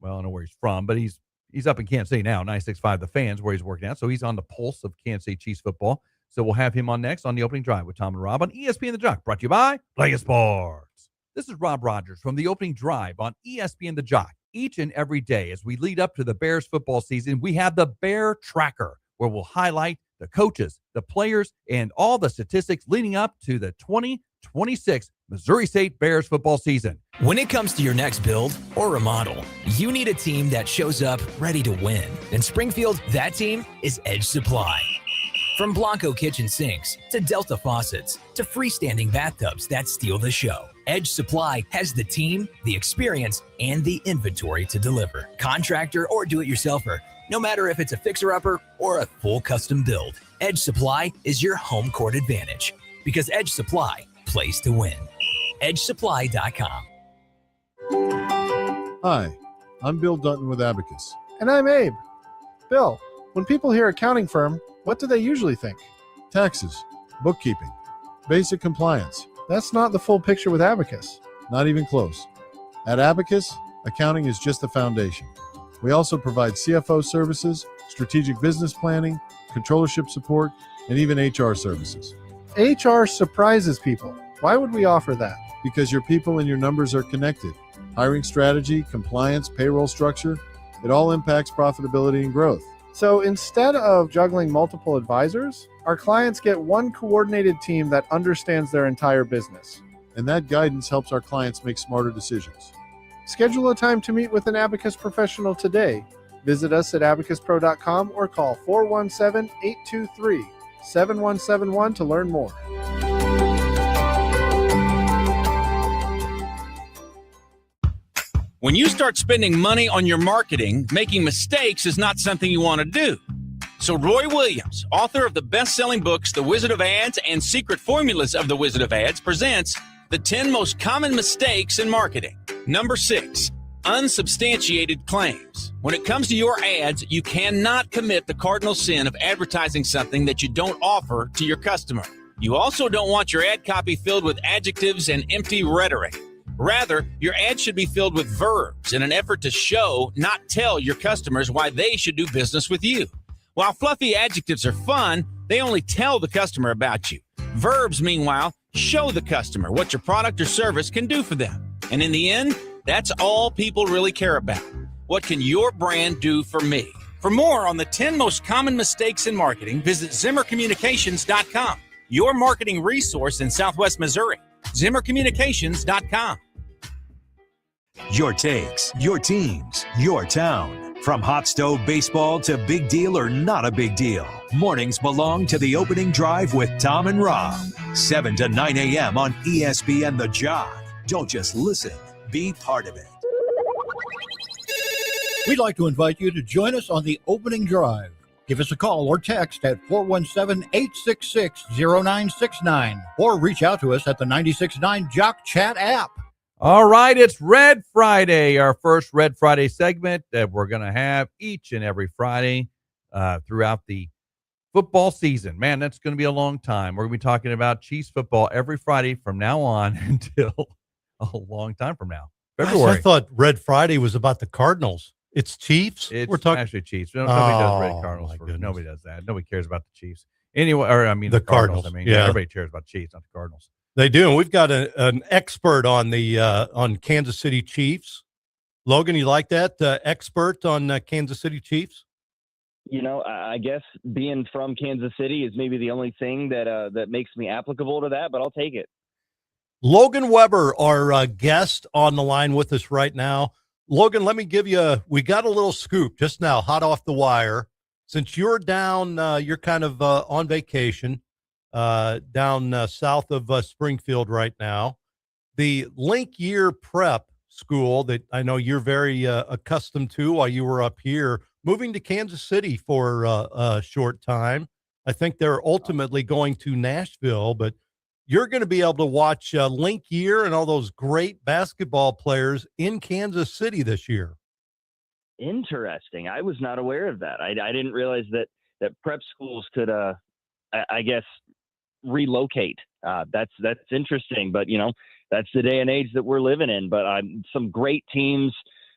well, I don't know where he's from, but he's up in Kansas City now, 96.5 The Fans, where he's working out. So he's on the pulse of Kansas City Chiefs football. So we'll have him on next on the opening drive with Tom and Rob on ESPN The Jock, brought to you by Play Sports. This is Rob Rodgers from the opening drive on ESPN The Jock. Each and every day as we lead up to the Bears football season, we have the Bear Tracker, where we'll highlight the coaches, the players, and all the statistics leading up to the 2026 Missouri State Bears football season. When it comes to your next build or remodel, you need a team that shows up ready to win. In Springfield, that team is Edge Supply. From Blanco kitchen sinks to Delta faucets to freestanding bathtubs that steal the show, Edge Supply has the team, the experience, and the inventory to deliver. Contractor or do-it-yourselfer, no matter if it's a fixer-upper or a full custom build, Edge Supply is your home court advantage, because Edge Supply plays to win. EdgeSupply.com. Hi, I'm Bill Dutton with Abacus. And I'm Abe. Bill, when people hear accounting firm, what do they usually think? Taxes, bookkeeping, basic compliance. That's not the full picture with Abacus. Not even close. At Abacus, accounting is just the foundation. We also provide CFO services, strategic business planning, controllership support, and even HR services. HR surprises people. Why would we offer that? Because your people and your numbers are connected. Hiring strategy, compliance, payroll structure, it all impacts profitability and growth. So instead of juggling multiple advisors, our clients get one coordinated team that understands their entire business. And that guidance helps our clients make smarter decisions. Schedule a time to meet with an Abacus professional today. Visit us at abacuspro.com or call 417-823-7171 to learn more. When you start spending money on your marketing, making mistakes is not something you want to do. So Roy Williams, author of the best-selling books The Wizard of Ads and Secret Formulas of the Wizard of Ads, presents the 10 most common mistakes in marketing. Number 6, unsubstantiated claims. When it comes to your ads, you cannot commit the cardinal sin of advertising something that you don't offer to your customer. You also don't want your ad copy filled with adjectives and empty rhetoric. Rather, your ad should be filled with verbs in an effort to show, not tell your customers why they should do business with you. While fluffy adjectives are fun, they only tell the customer about you. Verbs, meanwhile, show the customer what your product or service can do for them. And in the end, that's all people really care about. What can your brand do for me? For more on the 10 most common mistakes in marketing, visit ZimmerCommunications.com, your marketing resource in Southwest Missouri. ZimmerCommunications.com. Your takes, your teams, your town. From hot stove baseball to big deal or not a big deal. Mornings belong to the opening drive with Tom and Rob. 7 to 9 a.m. on ESPN The Jock. Don't just listen, be part of it. We'd like to invite you to join us on the opening drive. Give us a call or text at 417-866-0969 or reach out to us at the 96.9 Jock Chat app. All right, it's Red Friday, our first Red Friday segment that we're going to have each and every Friday throughout the football season. Man, that's going to be a long time. We're going to be talking about Chiefs football every Friday from now on until a long time from now. February. I thought Red Friday was about the Cardinals. It's Chiefs? We're talking actually Chiefs. Nobody does Red Cardinals. Nobody does that. Nobody cares about the Chiefs. Anyway, or I mean the Cardinals. I mean, everybody cares about Chiefs, not the Cardinals. They do, and we've got an expert on the on Kansas City Chiefs. Logan, you like that expert on Kansas City Chiefs? You know, I guess being from Kansas City is maybe the only thing that makes me applicable to that, but I'll take it. Logan Weber, our guest on the line with us right now. Logan, let me give you we got a little scoop just now, hot off the wire. Since you're down, you're kind of on vacation. Down south of Springfield right now. The Link Year Prep School that I know you're very accustomed to while you were up here, moving to Kansas City for a short time. I think they're ultimately going to Nashville, but you're going to be able to watch Link Year and all those great basketball players in Kansas City this year. Interesting. I was not aware of that. I didn't realize that prep schools could, I guess, relocate. That's interesting, but that's the day and age that we're living in. But some great teams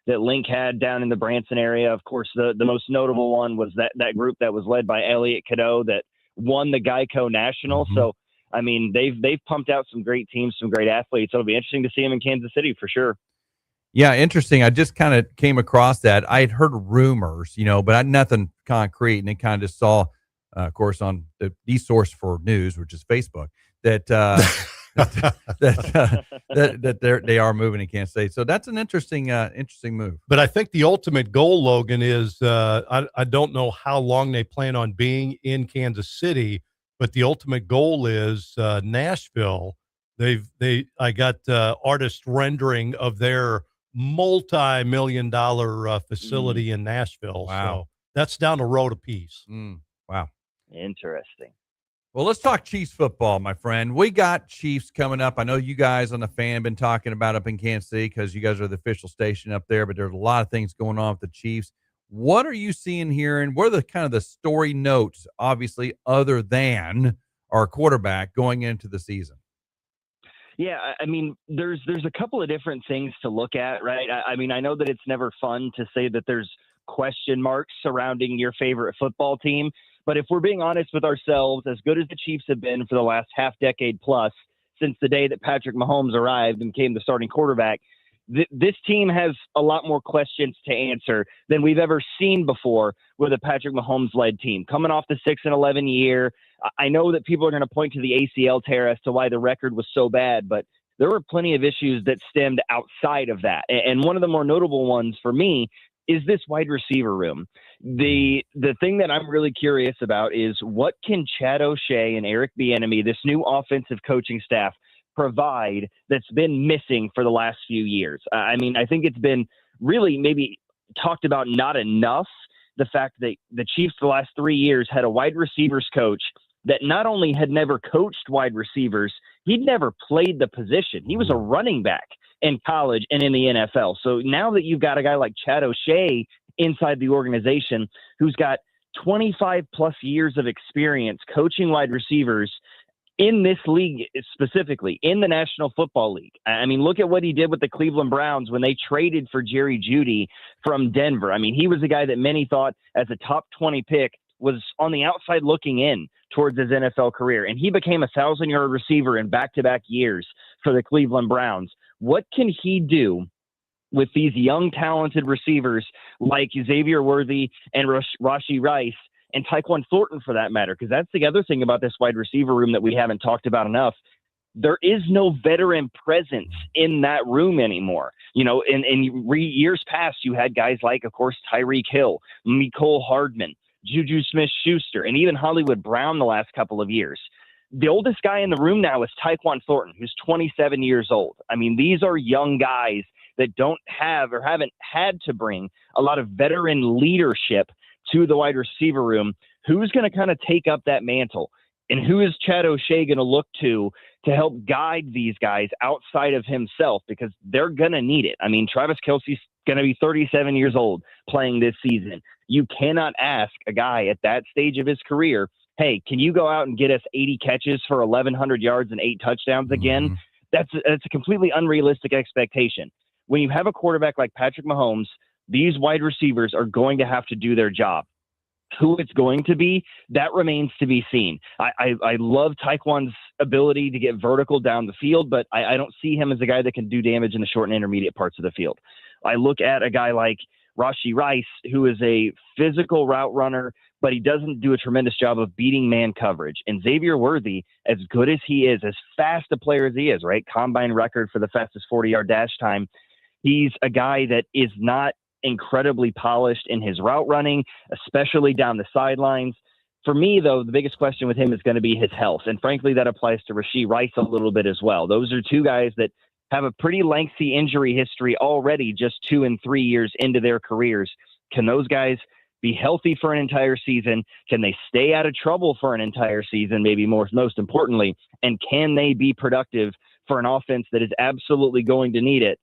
that Link had down in the Branson area. Of course, the most notable one was that group that was led by Elliot Cadeau that won the Geico National. Mm-hmm. So I mean, they've pumped out some great teams, some great athletes. It'll be interesting to see them in Kansas City for sure. Yeah, interesting. I just kind of came across that. I had heard rumors, but I had nothing concrete, and then kind of just saw, of course, on the source for news, which is Facebook, that they are moving to Kansas City. So that's an interesting move. But I think the ultimate goal, Logan, is I don't know how long they plan on being in Kansas City, but the ultimate goal is Nashville. I got artist rendering of their multi-million-dollar facility in Nashville. Wow. So that's down the road a piece. Wow. Interesting. Well, let's talk Chiefs football, my friend. We got Chiefs coming up. I know you guys on the fan have been talking about up in Kansas City because you guys are the official station up there, but there's a lot of things going on with the Chiefs. What are you seeing here, and what are the kind of the story notes, obviously, other than our quarterback going into the season? Yeah, I mean, there's a couple of different things to look at, right? I mean, I know that it's never fun to say that there's question marks surrounding your favorite football team. But if we're being honest with ourselves, as good as the Chiefs have been for the last half decade plus, since the day that Patrick Mahomes arrived and became the starting quarterback, this team has a lot more questions to answer than we've ever seen before with a Patrick Mahomes-led team. Coming off the 6-11 year, I know that people are going to point to the ACL tear as to why the record was so bad, but there were plenty of issues that stemmed outside of that. And one of the more notable ones for me is this wide receiver room. The thing that I'm really curious about is what can Chad O'Shea and Eric Bieniemy, this new offensive coaching staff, provide that's been missing for the last few years. I mean, I think it's been really maybe talked about not enough, the fact that the Chiefs the last 3 years had a wide receivers coach that not only had never coached wide receivers, he'd never played the position. He was a running back in college and in the NFL. So now that you've got a guy like Chad O'Shea inside the organization who's got 25 plus years of experience coaching wide receivers in this league, specifically in the National Football League. I mean, look at what he did with the Cleveland Browns when they traded for Jerry Jeudy from Denver. I mean, he was a guy that many thought as a top 20 pick was on the outside looking in towards his NFL career. And he became a 1,000-yard receiver in back-to-back years for the Cleveland Browns. What can he do with these young, talented receivers like Xavier Worthy and Rashee Rice and Tyquan Thornton, for that matter? Because that's the other thing about this wide receiver room that we haven't talked about enough. There is no veteran presence in that room anymore. You know, in years past, you had guys like, of course, Tyreek Hill, Mecole Hardman, Juju Smith-Schuster, and even Hollywood Brown the last couple of years. The oldest guy in the room now is Tyquan Thornton, who's 27 years old. I mean, these are young guys that don't have or haven't had to bring a lot of veteran leadership to the wide receiver room. Who's going to kind of take up that mantle? And who is Chad O'Shea going to look to help guide these guys outside of himself? Because they're going to need it. I mean, Travis Kelce's going to be 37 years old playing this season. You cannot ask a guy at that stage of his career, hey, can you go out and get us 80 catches for 1,100 yards and 8 touchdowns again? That's a completely unrealistic expectation. When you have a quarterback like Patrick Mahomes, these wide receivers are going to have to do their job. Who it's going to be, that remains to be seen. I love Tyquan's ability to get vertical down the field, but I don't see him as a guy that can do damage in the short and intermediate parts of the field. I look at a guy like Rashee Rice, who is a physical route runner, but he doesn't do a tremendous job of beating man coverage. And Xavier Worthy, as good as he is, as fast a player as he is, right? Combine record for the fastest 40-yard dash time. He's a guy that is not incredibly polished in his route running, especially down the sidelines. For me, though, the biggest question with him is going to be his health. And frankly, that applies to Rashee Rice a little bit as well. Those are two guys that have a pretty lengthy injury history already, just 2 and 3 years into their careers. Can those guys be healthy for an entire season? Can they stay out of trouble for an entire season, maybe most importantly? And can they be productive for an offense that is absolutely going to need it,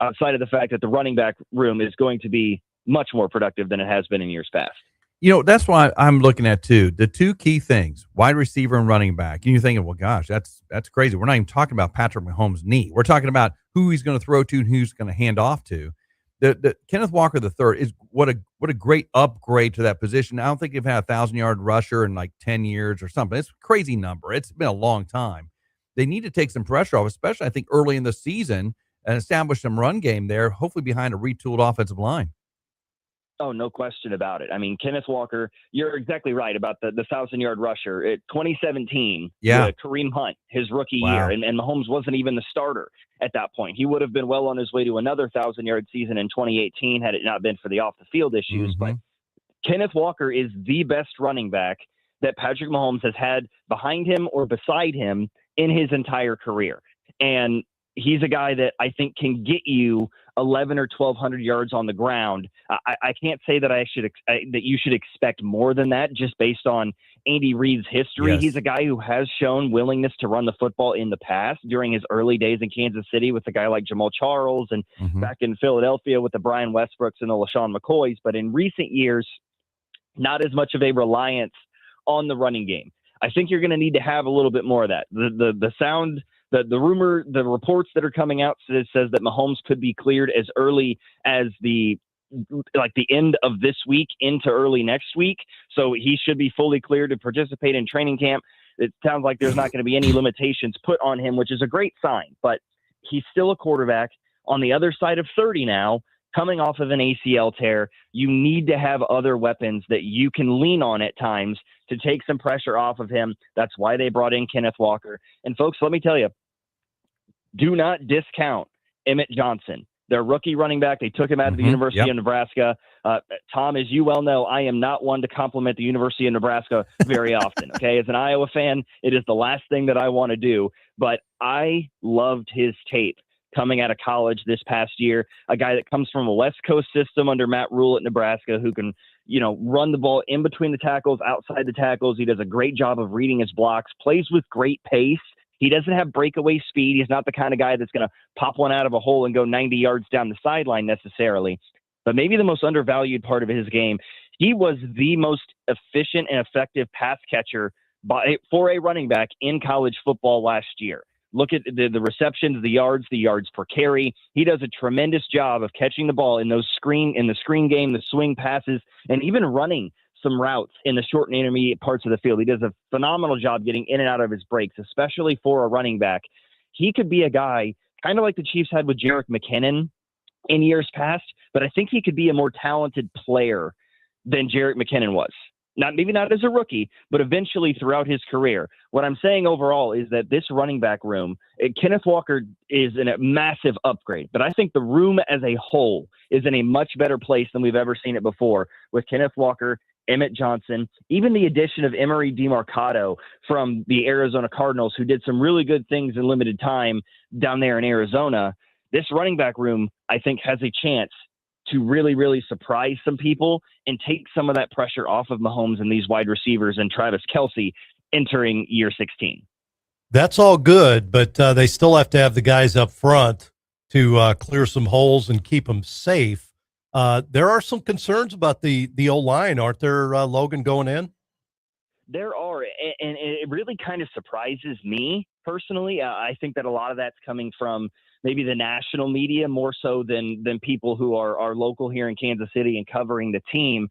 outside of the fact that the running back room is going to be much more productive than it has been in years past? You know, that's why I'm looking at the two key things, wide receiver and running back. And you're thinking, well, gosh, that's crazy. We're not even talking about Patrick Mahomes' knee. We're talking about who he's going to throw to and who's going to hand off to. The Kenneth Walker III is what a great upgrade to that position. I don't think they've had a 1,000-yard rusher in like 10 years or something. It's a crazy number. It's been a long time. They need to take some pressure off, especially I think early in the season, and establish some run game there, hopefully behind a retooled offensive line. Oh, no question about it. I mean, Kenneth Walker, you're exactly right about the 1,000-yard rusher. 2017, Kareem Hunt, his rookie year, and Mahomes wasn't even the starter at that point. He would have been well on his way to another 1,000-yard season in 2018 had it not been for the off-the-field issues. But Kenneth Walker is the best running back that Patrick Mahomes has had behind him or beside him in his entire career. And he's a guy that I think can get you 1,100 or 1,200 yards on the ground. I can't say that that you should expect more than that just based on Andy Reid's history. Yes. He's a guy who has shown willingness to run the football in the past during his early days in Kansas City with a guy like Jamal Charles and back in Philadelphia with the Brian Westbrooks and the LaShawn McCoys. But in recent years, not as much of a reliance on the running game. I think you're going to need to have a little bit more of that. The rumor, the reports that are coming out says that Mahomes could be cleared as early as the like the end of this week into early next week. So he should be fully cleared to participate in training camp. It sounds like there's not going to be any limitations put on him, which is a great sign, but he's still a quarterback on the other side of 30 now, coming off of an ACL tear. You need to have other weapons that you can lean on at times to take some pressure off of him. That's why they brought in Kenneth Walker. And folks, let me tell you, do not discount Emmett Johnson, their rookie running back. They took him out of the University of Nebraska. Tom, as you well know, I am not one to compliment the University of Nebraska very often. Okay, as an Iowa fan, it is the last thing that I want to do. But I loved his tape coming out of college this past year. A guy that comes from a West Coast system under Matt Rule at Nebraska, who can, run the ball in between the tackles, outside the tackles. He does a great job of reading his blocks, plays with great pace. He doesn't have breakaway speed. He's not the kind of guy that's going to pop one out of a hole and go 90 yards down the sideline necessarily. But maybe the most undervalued part of his game, he was the most efficient and effective pass catcher for a running back in college football last year. Look at the receptions, the yards per carry. He does a tremendous job of catching the ball in the screen game, the swing passes, and even running some routes in the short and intermediate parts of the field. He does a phenomenal job getting in and out of his breaks, especially for a running back. He could be a guy kind of like the Chiefs had with Jerick McKinnon in years past, but I think he could be a more talented player than Jerick McKinnon was. Maybe not as a rookie, but eventually throughout his career. What I'm saying overall is that this running back room, Kenneth Walker is in a massive upgrade, but I think the room as a whole is in a much better place than we've ever seen it before with Kenneth Walker, Emmett Johnson, even the addition of Emery DeMarcado from the Arizona Cardinals, who did some really good things in limited time down there in Arizona. This running back room, I think, has a chance to really, really surprise some people and take some of that pressure off of Mahomes and these wide receivers and Travis Kelce entering year 16. That's all good, but they still have to have the guys up front to clear some holes and keep them safe. There are some concerns about the O-line, aren't there, Logan, going in? There are, and it really kind of surprises me personally. I think that a lot of that's coming from maybe the national media more so than people who are local here in Kansas City and covering the team.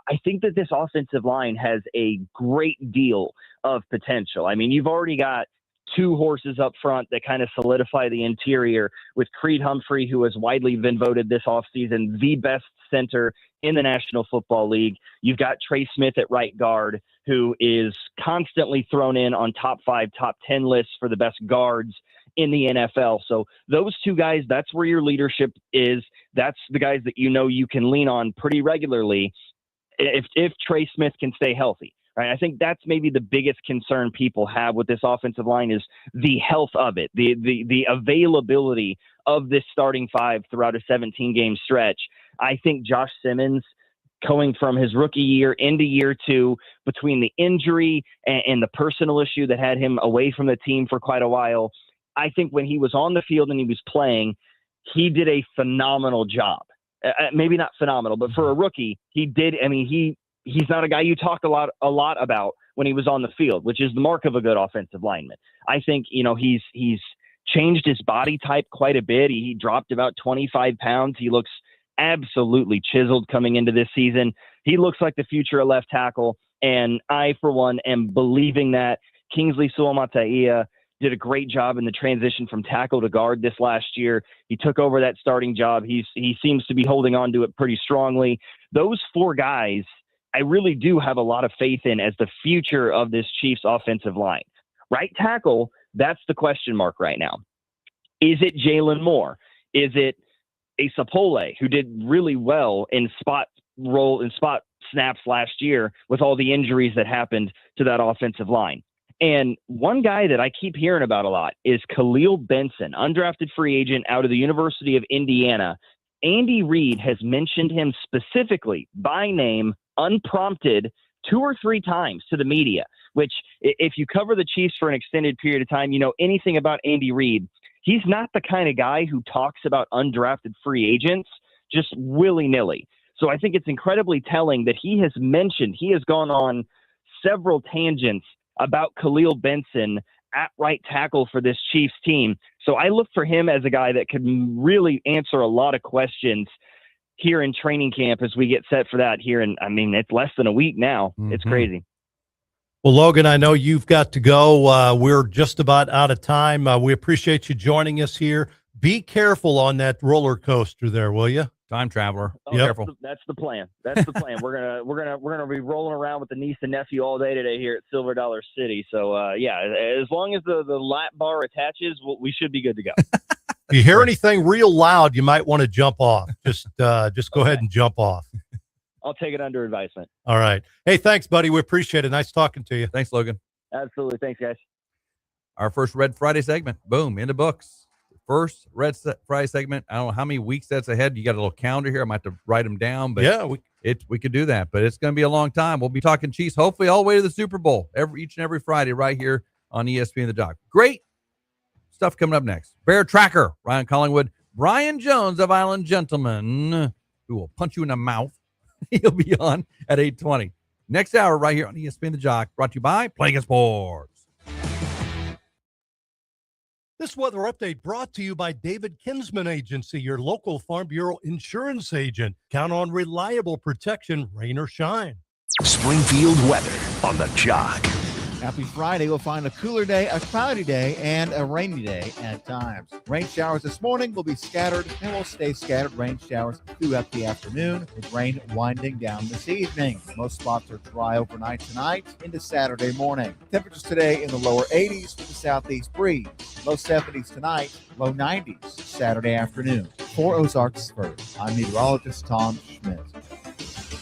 I think that this offensive line has a great deal of potential. I mean, you've already got two horses up front that kind of solidify the interior with Creed Humphrey, who has widely been voted this offseason the best center in the National Football League. You've got Trey Smith at right guard, who is constantly thrown in on top 5, top 10 lists for the best guards in the NFL. So those two guys, that's where your leadership is. That's the guys that you can lean on pretty regularly if Trey Smith can stay healthy. Right. I think that's maybe the biggest concern people have with this offensive line is the health of it, the availability of this starting 5 throughout a 17-game stretch. I think Josh Simmons, going from his rookie year into year 2, between the injury and the personal issue that had him away from the team for quite a while, I think when he was on the field and he was playing, he did a phenomenal job. Maybe not phenomenal, but for a rookie, he did. I mean, he's not a guy you talk a lot about when he was on the field, which is the mark of a good offensive lineman. I think, he's changed his body type quite a bit. He dropped about 25 pounds. He looks absolutely chiseled coming into this season. He looks like the future of left tackle. And I, for one, am believing that. Kingsley Suamataia did a great job in the transition from tackle to guard this last year. He took over that starting job. He seems to be holding on to it pretty strongly. Those 4 guys, I really do have a lot of faith in as the future of this Chiefs offensive line. Right tackle, that's the question mark right now. Is it Jalen Moore? Is it a Sapole, who did really well in spot snaps last year with all the injuries that happened to that offensive line? And one guy that I keep hearing about a lot is Khalil Benson, undrafted free agent out of the University of Indiana. Andy Reid has mentioned him specifically by name, unprompted, 2 or 3 times to the media, which if you cover the Chiefs for an extended period of time, you know anything about Andy Reid. He's not the kind of guy who talks about undrafted free agents just willy-nilly. So I think it's incredibly telling that he has gone on several tangents about Khalil Benson at right tackle for this Chiefs team. So I look for him as a guy that could really answer a lot of questions. here in training camp as we get set for that here. And I mean, it's less than a week now. It's crazy. Well, Logan, I know you've got to go. We're just about out of time. We appreciate you joining us here. Be careful on that roller coaster there, will you? Time traveler. Be careful. That's the plan. That's the plan. We're gonna be rolling around with the niece and nephew all day today here at Silver Dollar City. So as long as the lap bar attaches, we should be good to go. If you hear anything real loud, you might want to jump off. Just go ahead and jump off. I'll take it under advisement. All right. Hey, thanks, buddy. We appreciate it. Nice talking to you. Thanks, Logan. Absolutely. Thanks, guys. Our first Red Friday segment. Boom, in the books. First Red Friday segment. I don't know how many weeks that's ahead. You got a little calendar here. I might have to write them down, but yeah, we could do that. But it's going to be a long time. We'll be talking Chiefs, hopefully all the way to the Super Bowl each and every Friday right here on ESPN The Jock. Great stuff coming up next. Bear Tracker, Ryan Collingwood, Brian Jones of Island Gentlemen, who will punch you in the mouth. He'll be on at 8:20. Next hour right here on ESPN The Jock, brought to you by Playing Sports. This weather update brought to you by David Kinsman Agency, your local Farm Bureau insurance agent. Count on reliable protection, rain or shine. Springfield weather on The Jock. Happy Friday. We'll find a cooler day, a cloudy day, and a rainy day at times. Rain showers this morning will be scattered and will stay scattered rain showers throughout the afternoon, with rain winding down this evening. Most spots are dry overnight tonight into Saturday morning. Temperatures today in the lower 80s with a southeast breeze. Low 70s tonight, low 90s Saturday afternoon. For Ozarks First, I'm meteorologist Tom Schmidt.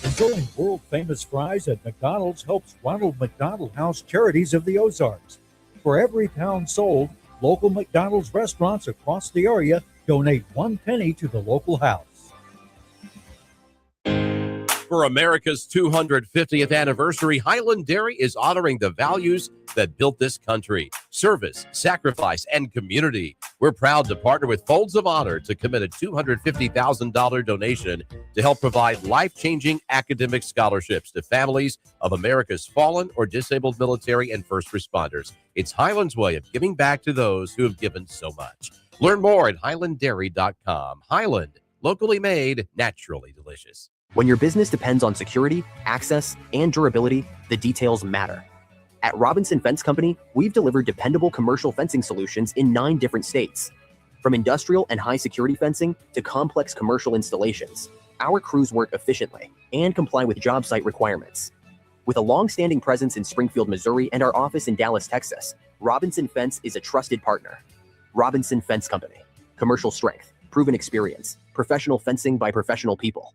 Enjoying world-famous fries at McDonald's helps Ronald McDonald House Charities of the Ozarks. For every pound sold, local McDonald's restaurants across the area donate 1 penny to the local house. For America's 250th anniversary, Highland Dairy is honoring the values that built this country: service, sacrifice, and community. We're proud to partner with Folds of Honor to commit a $250,000 donation to help provide life-changing academic scholarships to families of America's fallen or disabled military and first responders. It's Highland's way of giving back to those who have given so much. Learn more at highlanddairy.com. Highland, locally made, naturally delicious. When your business depends on security, access, and durability, the details matter. At Robinson Fence Company, we've delivered dependable commercial fencing solutions in 9 different states. From industrial and high-security fencing to complex commercial installations, our crews work efficiently and comply with job site requirements. With a long-standing presence in Springfield, Missouri, and our office in Dallas, Texas, Robinson Fence is a trusted partner. Robinson Fence Company. Commercial strength, proven experience, professional fencing by professional people.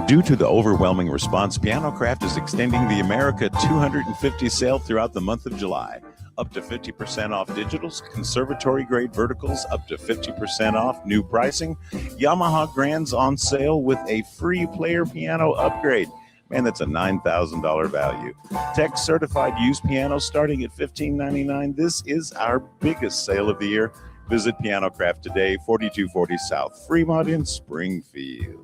Due to the overwhelming response, PianoCraft is extending the America 250 sale throughout the month of July. Up to 50% off digitals, conservatory-grade verticals, up to 50% off new pricing. Yamaha Grands on sale with a free player piano upgrade. Man, that's a $9,000 value. Tech certified used pianos starting at $15.99. This is our biggest sale of the year. Visit PianoCraft today, 4240 South Fremont in Springfield.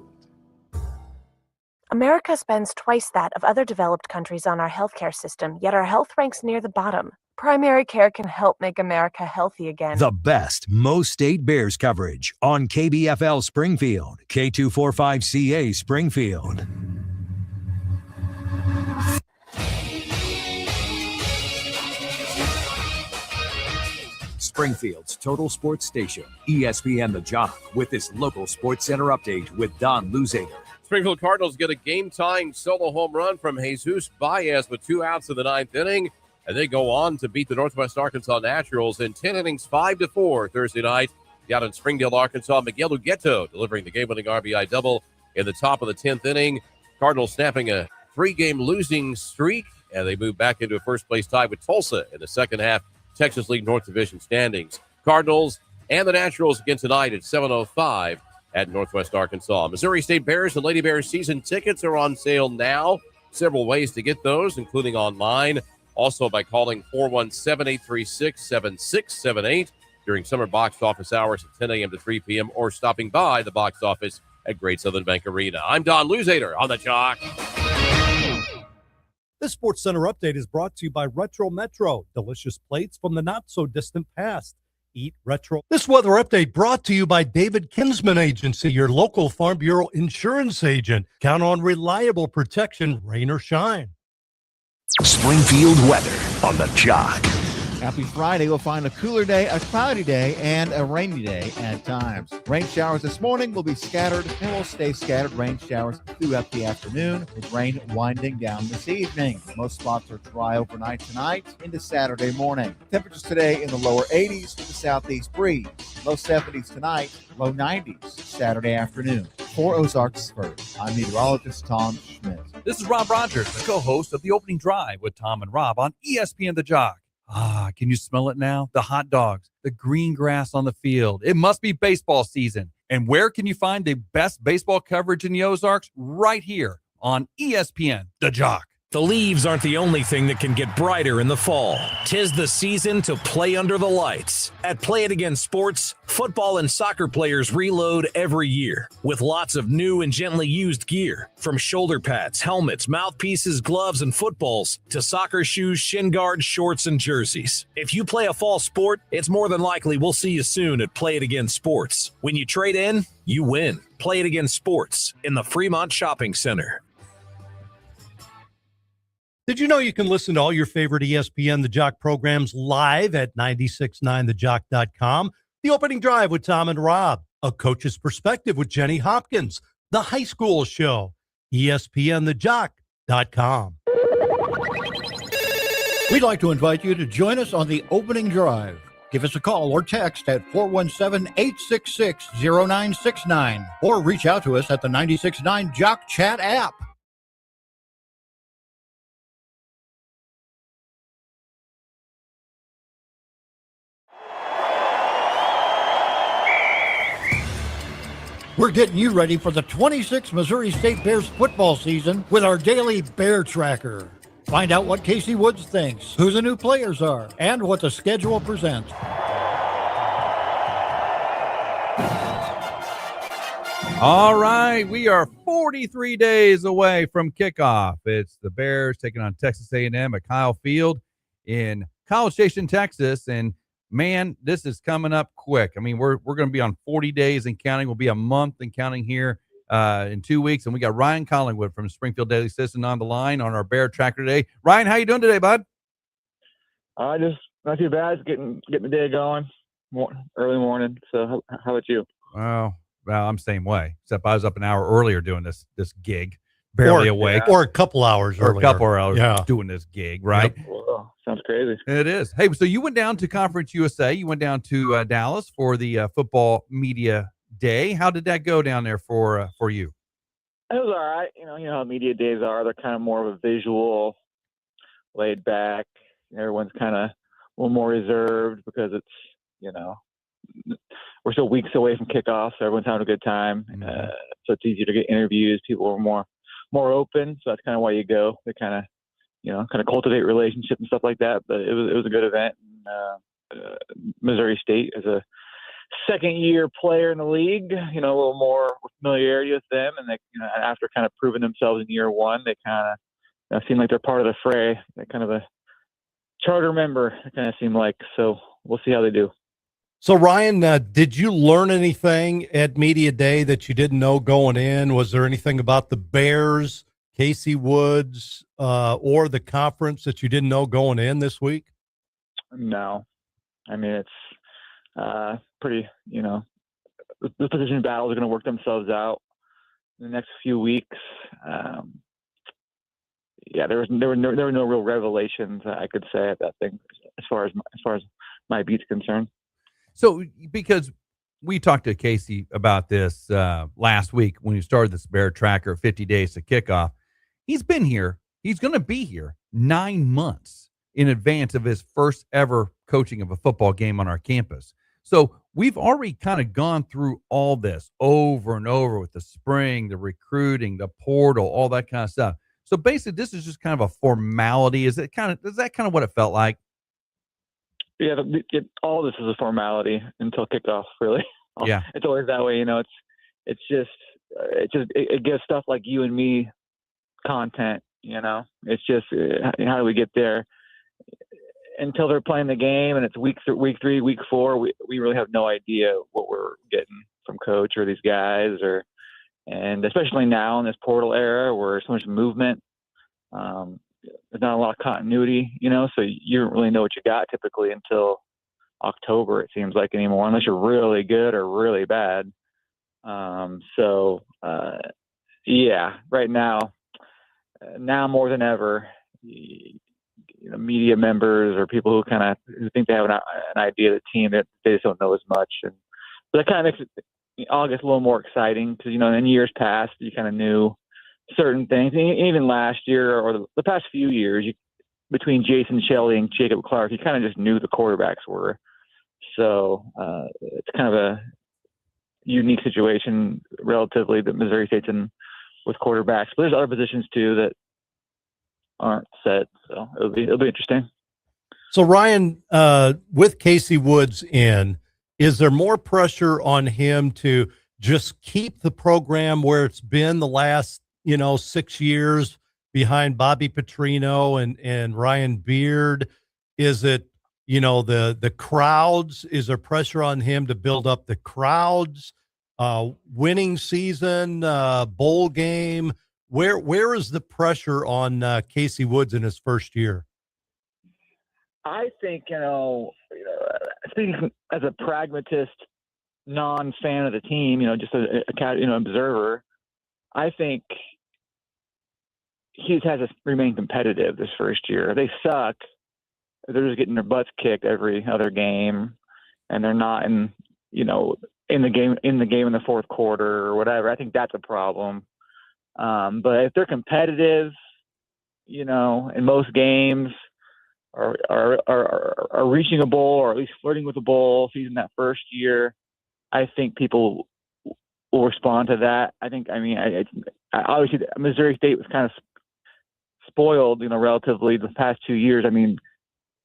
America spends twice that of other developed countries on our healthcare system, yet our health ranks near the bottom. Primary care can help make America healthy again. The best, most state Bears coverage on KBFL Springfield, K245CA Springfield. Springfield's total sports station, ESPN The Jock, with this local sports center update with Don Luzader. Springfield Cardinals get a game-tying solo home run from Jesus Baez with 2 outs in the 9th inning, and they go on to beat the Northwest Arkansas Naturals in 10 innings, 5-4 Thursday night. Down in Springdale, Arkansas, Miguel Ugueto delivering the game-winning RBI double in the top of the 10th inning. Cardinals snapping a 3-game losing streak, and they move back into a first-place tie with Tulsa in the second half Texas League North Division standings. Cardinals and the Naturals again tonight at 7:05 at Northwest Arkansas. Missouri State Bears and Lady Bears season tickets are on sale now. Several ways to get those, including online. Also by calling 417-836-7678 during summer box office hours at 10 a.m. to 3 p.m. or stopping by the box office at Great Southern Bank Arena. I'm Don Luzader on the Jock. This Sports Center update is brought to you by Retro Metro, delicious plates from the not-so-distant past. Eat retro. This weather update brought to you by David Kinsman Agency, your local Farm Bureau insurance agent. Count on reliable protection, rain or shine. Springfield weather on the Jock. Happy Friday. We'll find a cooler day, a cloudy day, and a rainy day at times. Rain showers this morning will be scattered and will stay scattered rain showers throughout the afternoon, with rain winding down this evening. Most spots are dry overnight tonight into Saturday morning. Temperatures today in the lower 80s with the southeast breeze. Low 70s tonight, low 90s Saturday afternoon. For Ozarks First, I'm meteorologist Tom Schmidt. This is Rob Rodgers, the co-host of The Opening Drive with Tom and Rob on ESPN The Jock. Can you smell it now? The hot dogs, the green grass on the field. It must be baseball season. And where can you find the best baseball coverage in the Ozarks? Right here on ESPN The Jock. The leaves aren't the only thing that can get brighter in the fall. 'Tis the season to play under the lights. At Play It Again Sports, football and soccer players reload every year with lots of new and gently used gear. From shoulder pads, helmets, mouthpieces, gloves, and footballs to soccer shoes, shin guards, shorts, and jerseys. If you play a fall sport, it's more than likely we'll see you soon at Play It Again Sports. When you trade in, you win. Play It Again Sports in the Fremont Shopping Center. Did you know you can listen to all your favorite ESPN The Jock programs live at 969thejock.com? The Opening Drive with Tom and Rob, A Coach's Perspective with Jenny Hopkins, The High School Show, ESPNthejock.com. We'd like to invite you to join us on The Opening Drive. Give us a call or text at 417-866-0969 or reach out to us at the 96.9 Jock Chat app. We're getting you ready for the 26th Missouri State Bears football season with our daily Bear Tracker. Find out what Casey Woods thinks, who the new players are, and what the schedule presents. All right, we are 43 days away from kickoff. It's the Bears taking on Texas A&M at Kyle Field in College Station, Texas, and man, this is coming up quick. I mean, we're going to be on 40 days and counting. We'll be a month and counting here in 2 weeks. And we got Ryan Collingwood from Springfield Daily Citizen on the line on our Bear Tracker today. Ryan, how you doing today, bud? Just not too bad. Just getting the day going. Early morning. So how about you? Well, I'm the same way. Except I was up an hour earlier doing this gig. Barely awake. Or a couple hours earlier. Or a couple hours doing this gig, right? Yep. Well, sounds crazy. It is. Hey, so you went down to Conference USA. You went down to Dallas for the football media day. How did that go down there for you? It was all right. You know how media days are. They're kind of more of a visual, laid back. Everyone's kind of a little more reserved because it's, we're still weeks away from kickoff, so everyone's having a good time. So it's easier to get interviews. People are more open, so that's kind of why you go. They kind of cultivate relationships and stuff like that. But it was a good event. Missouri State is a second-year player in the league. A little more familiarity with them, and they, after kind of proving themselves in year one, they kind of seem like they're part of the fray. They're kind of a charter member. It kind of seem like. So we'll see how they do. So, Ryan, did you learn anything at Media Day that you didn't know going in? Was there anything about the Bears, Casey Woods, or the conference that you didn't know going in this week? No. I mean, it's pretty, the position battles are going to work themselves out in the next few weeks. There were no real revelations, I could say, at that thing as far as my beat's concerned. So, because we talked to Casey about this last week when he started this Bear Tracker 50 days to kickoff. He's been here. He's going to be here 9 months in advance of his first ever coaching of a football game on our campus. So we've already kind of gone through all this over and over with the spring, the recruiting, the portal, all that kind of stuff. So basically, this is just kind of a formality. Is that kind of what it felt like? Yeah, all this is a formality until kickoff, really. Yeah, it's always that way. It gives stuff like you and me content. It's just how do we get there? until they're playing the game and it's week 3, week 4, we really have no idea what we're getting from coach or these guys, and especially now in this portal era where so much movement, there's not a lot of continuity, so you don't really know what you got typically until October, it seems like, anymore, unless you're really good or really bad. Yeah, right now more than ever, media members or people who think they have an idea of the team, that they just don't know as much, but that kind of makes August a little more exciting because in years past you kind of knew certain things. Even last year or the past few years, between Jason Shelley and Jacob Clark, you kind of just knew the quarterbacks were. So it's kind of a unique situation relatively that Missouri State's in with quarterbacks, but there's other positions too that aren't set. So it'll be interesting. So Ryan, with Casey Woods in, is there more pressure on him to just keep the program where it's been the last 6 years behind Bobby Petrino and Ryan Beard? Is it the crowds? Is there pressure on him to build up the crowds? Winning season, bowl game. Where is the pressure on Casey Woods in his first year? I think speaking as a pragmatist, non-fan of the team, just a observer, I think he has to remain competitive this first year. They suck. They're just getting their butts kicked every other game, and they're not in the game in the fourth quarter or whatever. I think that's a problem. But if they're competitive, in most games, are reaching a bowl or at least flirting with a bowl season that first year, I think people will respond to that. I obviously Missouri State was kind of spoiled, relatively the past 2 years.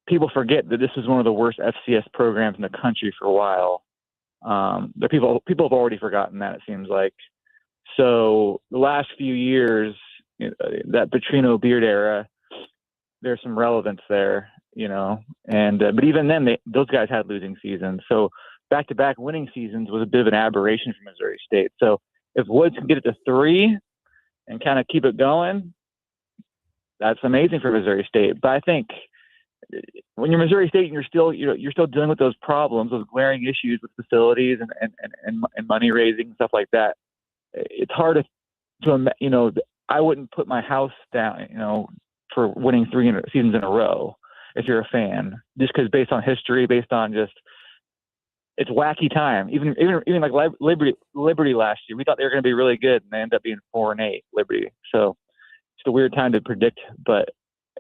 People forget that this is one of the worst FCS programs in the country for a while. The people have already forgotten that, it seems like. So the last few years, that Petrino Beard era, there's some relevance there, but even then those guys had losing seasons. So back-to-back winning seasons was a bit of an aberration for Missouri State. So if Woods can get it to 3 and kind of keep it going, that's amazing for Missouri State. But I think when you're Missouri State and you're still dealing with those problems, those glaring issues with facilities and money raising and stuff like that, it's hard to I wouldn't put my house down, for winning 3 seasons in a row if you're a fan, just because based on history, based on just it's wacky time. Even like Liberty last year, we thought they were going to be really good, and they ended up being 4-8 Liberty. So it's a weird time to predict, but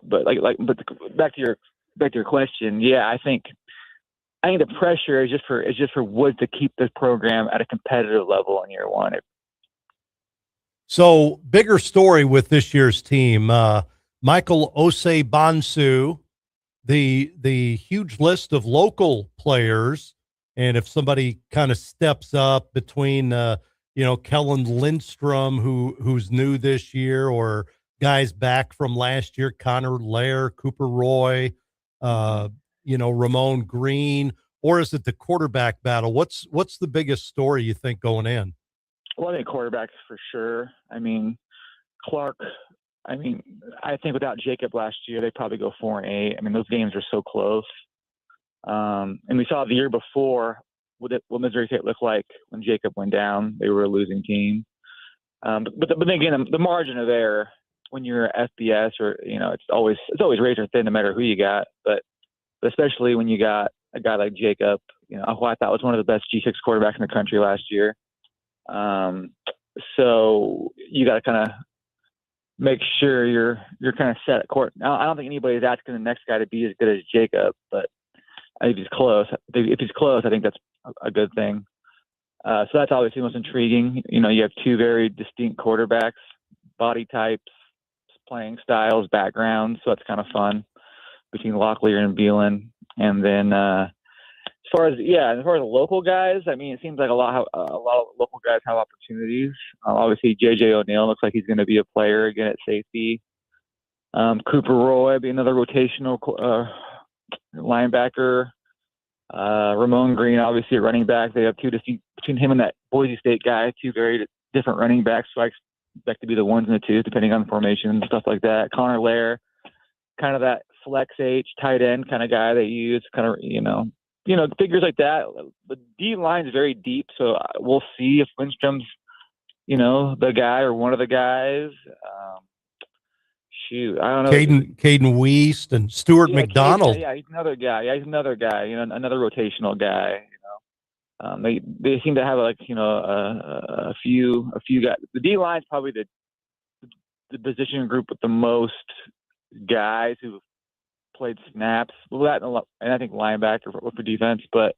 back to your question, yeah, I think the pressure is just for Woods to keep this program at a competitive level in year one. So bigger story with this year's team, Michael Osei-Bonsu, the huge list of local players, and if somebody kind of steps up between Kellen Lindstrom, who's new this year, or guys back from last year, Connor Lair, Cooper Roy, Ramon Green, or is it the quarterback battle? What's the biggest story you think going in? Well, I think quarterbacks for sure. Clark, I think without Jacob last year, they'd probably go 4-8. Those games are so close. And we saw the year before what Missouri State looked like when Jacob went down. They were a losing team. But then again, the margin of error when you're FBS or, it's always razor thin no matter who you got. But especially when you got a guy like Jacob, who I thought was one of the best G6 quarterbacks in the country last year. So you got to kind of make sure you're kind of set at court. Now, I don't think anybody's asking the next guy to be as good as Jacob, but if he's close, I think that's a good thing. So that's obviously most intriguing. You have 2 very distinct quarterbacks, body types, playing styles, backgrounds. So that's kind of fun between Locklear and Beelan. And then, as far as the local guys, it seems like a lot of local guys have opportunities. Obviously, J.J. O'Neill looks like he's going to be a player again at safety. Cooper Roy be another rotational linebacker. Ramon Green, obviously a running back. They have two distinct between him and that Boise State guy, two very different running backs. So I expect to be the ones and the twos, depending on the formation and stuff like that. Connor Lair, kind of that flex H tight end kind of guy they use, kind of figures like that. The D line is very deep, so we'll see if Lindstrom's the guy or one of the guys. Shoot, I don't know. Caden Weist and Stuart McDonald. He's another guy. Yeah, he's another guy. Another rotational guy. They seem to have a few guys. The D line's probably the position group with the most guys who played snaps. Well, that and I think linebacker for defense, but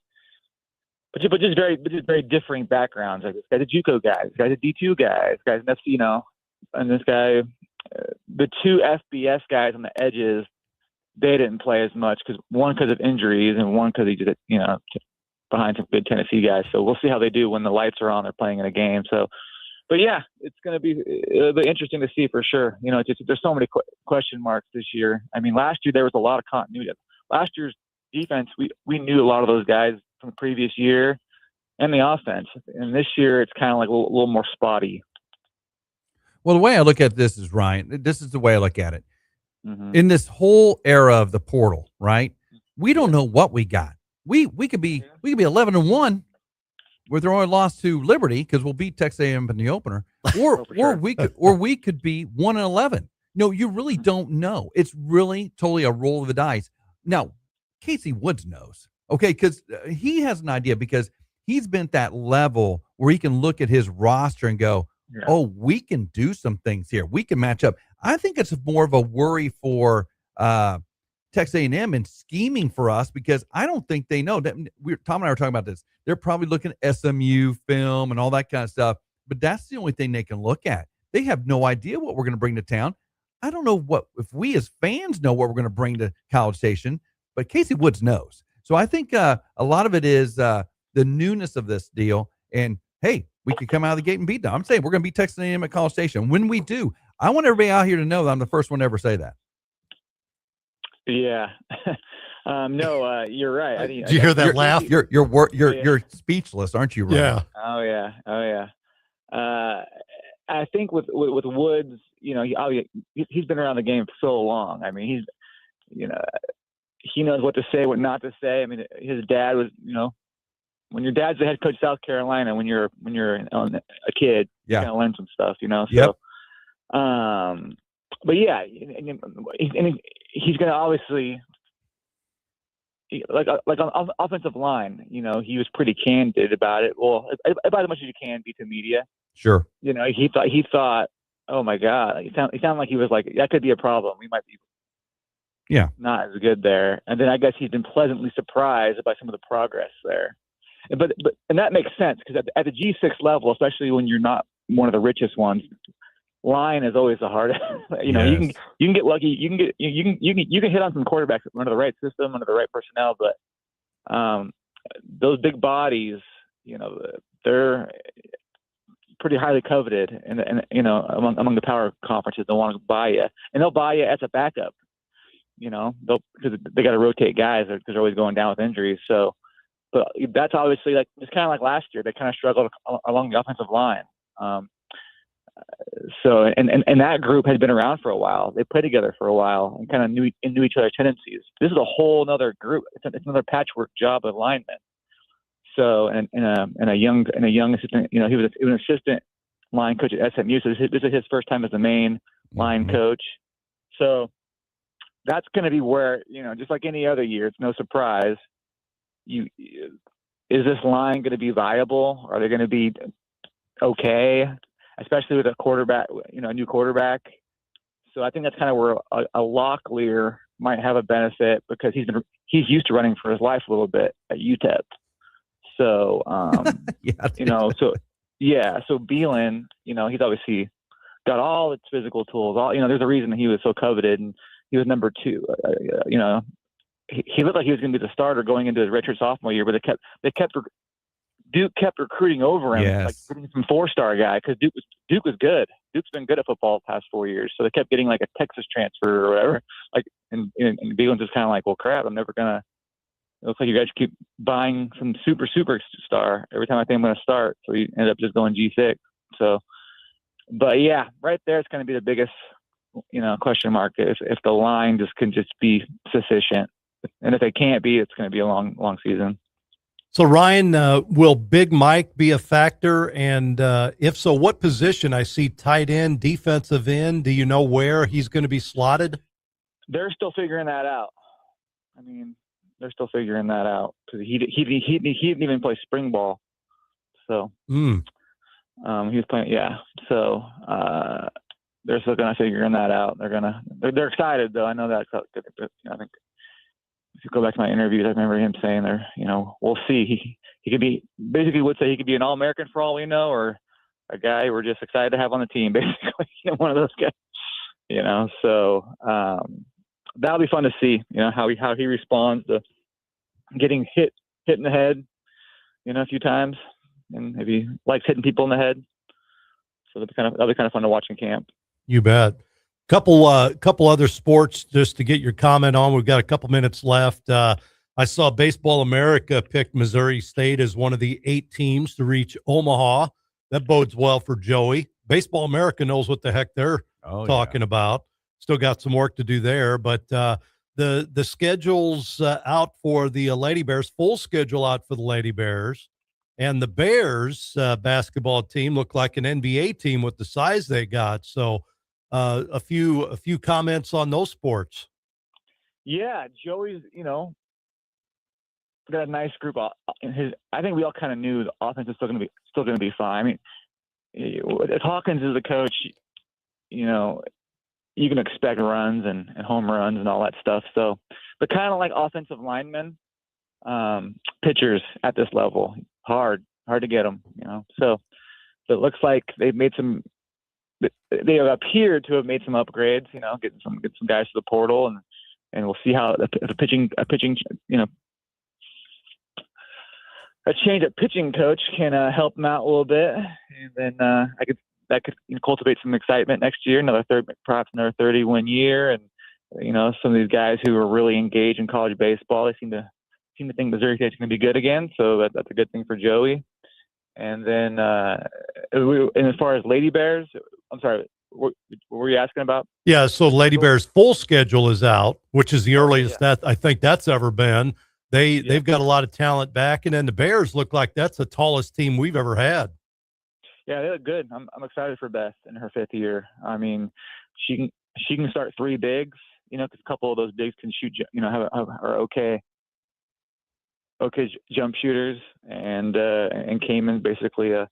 just very differing backgrounds. Like this guy's a JUCO guy. This guy's a D2 guy. This guy's an and this guy. The two FBS guys on the edges, they didn't play as much because of injuries and one because he just behind some good Tennessee guys. So we'll see how they do when the lights are on. They're playing in a game. So, but yeah, it'll be interesting to see for sure. There's so many question marks this year. I mean, last year there was a lot of continuity. Last year's defense, we knew a lot of those guys from the previous year, and the offense. And this year it's kind of like a little more spotty. Well, the way I look at this is, Ryan, this is the way I look at it. Mm-hmm. In this whole era of the portal, right? We don't know what we got. We could be 11-1 with our only loss to Liberty because we'll beat Texas A&M in the opener, or we could be 1-11. No, you really don't know. It's really totally a roll of the dice. Now, Casey Woods knows, okay, because he has an idea because he's been at that level where he can look at his roster and go, yeah. Oh, we can do some things here. We can match up. I think it's more of a worry for Texas A&M and scheming for us because I don't think they know. Tom and I were talking about this. They're probably looking at SMU film and all that kind of stuff, but that's the only thing they can look at. They have no idea what we're going to bring to town. I don't know if we as fans know what we're going to bring to College Station, but Casey Woods knows. So I think a lot of it is the newness of this deal. And, hey, we could come out of the gate and beat them. I'm saying we're going to beat Texas A&M at College Station. When we do, I want everybody out here to know that I'm the first one to ever say that. Yeah. No, you're right. Did you hear that laugh? You're speechless, aren't you, Ryan? Yeah. Oh yeah. I think with Woods, he's been around the game for so long. I mean, he knows what to say, what not to say. I mean, his dad was, when your dad's the head coach of South Carolina, when you're a kid, you kind of learn some stuff, So, yep. But yeah, and he's going to obviously, like on offensive line, he was pretty candid about it. Well, about as much as you can be to media. Sure. He thought, oh my God, it sounded like he was like, that could be a problem. We might be not as good there. And then I guess he's been pleasantly surprised by some of the progress there. But that makes sense because at the G6 level, especially when you're not one of the richest ones, line is always the hardest. You can get lucky. You can hit on some quarterbacks under the right system, under the right personnel, but those big bodies, they're pretty highly coveted, and among the power conferences, they want to buy you, and they'll buy you as a backup. Because they got to rotate guys because they're always going down with injuries. So, but that's obviously it's kind of like last year. They kind of struggled along the offensive line. So that group had been around for a while. They played together for a while and kind of knew each other's tendencies. This is a whole other group. It's another patchwork job of linemen. So and a young assistant. He was an assistant line coach at SMU. So this is his first time as the main line coach. So that's going to be where just like any other year, it's no surprise. Is this line going to be viable? Are they going to be okay? Especially with a quarterback, a new quarterback. So I think that's kind of where a Locklear might have a benefit because he's used to running for his life a little bit at UTEP. So, so Beelan, he's obviously got all its physical tools. There's a reason he was so coveted and he was number 2. He looked like he was going to be the starter going into his redshirt sophomore year, but they kept Duke kept recruiting over him, Yes. like getting some 4-star guy, because Duke was good. Duke's been good at football the past 4 years, so they kept getting like a Texas transfer or whatever. Like, and Beagle's just kind of like, well, crap, I'm never gonna. It looks like you guys keep buying some super star every time I think I'm gonna start. So you end up just going G6. So, but yeah, right there, it's gonna be the biggest, question mark if the line just can just be sufficient, and if it can't be, it's gonna be a long season. So, Ryan, will Big Mike be a factor? And if so, what position? I see tight end, defensive end. Do you know where he's going to be slotted? They're still figuring that out. I mean, they're still figuring that out because he didn't even play spring ball. So he was playing. Yeah. So they're still kind of figuring that out. They're excited though. I know that. I think. If you go back to my interviews, I remember him saying there, we'll see. He could be, basically would say he could be an All-American for all we know, or a guy we're just excited to have on the team, basically, one of those guys, so that'll be fun to see, how he responds to getting hit in the head, a few times, and if he likes hitting people in the head. So that'll be kind of fun to watch in camp. You bet. Couple other sports just to get your comment on. We've got a couple minutes left. I saw Baseball America picked Missouri State as one of the 8 teams to reach Omaha. That bodes well for Joey. Baseball America knows what the heck they're talking about. Still got some work to do there, but the schedule's out for the Lady Bears. Full schedule out for the Lady Bears, and the Bears basketball team looked like an NBA team with the size they got. So. A few comments on those sports. Yeah, Joey's, got a nice group. I think we all kind of knew the offense is still going to be fine. I mean, if Hawkins is the coach, you can expect runs and home runs and all that stuff. So, but kind of like offensive linemen, pitchers at this level, hard to get them. So it looks like they've made some. They appear to have made some upgrades, get some guys to the portal, and we'll see how a change at pitching coach can help them out a little bit, and then that could cultivate some excitement next year, perhaps another 30-win year, and some of these guys who are really engaged in college baseball, they seem to think Missouri State's going to be good again, so that's a good thing for Joey. And then, and as far as Lady Bears, I'm sorry, what were you asking about? Yeah, so Lady Bears' full schedule is out, which is the earliest that I think that's ever been. They've got a lot of talent back, and then the Bears look like that's the tallest team we've ever had. Yeah, they look good. I'm excited for Beth in her 5th year. I mean, she can start 3 bigs, because a couple of those bigs can shoot, are okay jump shooters, and Cayman's basically a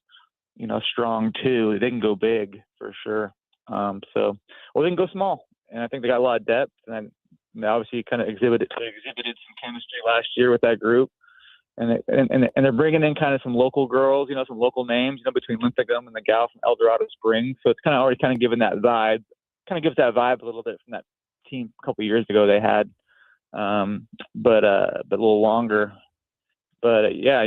strong 2. They can go big for sure. They can go small, and I think they got a lot of depth, and they obviously kind of exhibited some chemistry last year with that group, and they're bringing in kind of some local girls, some local names, between Linthicum and the gal from El Dorado Springs. So it's kind of already kind of given that vibe, a little bit from that team a couple of years ago they had, but a little longer. But yeah,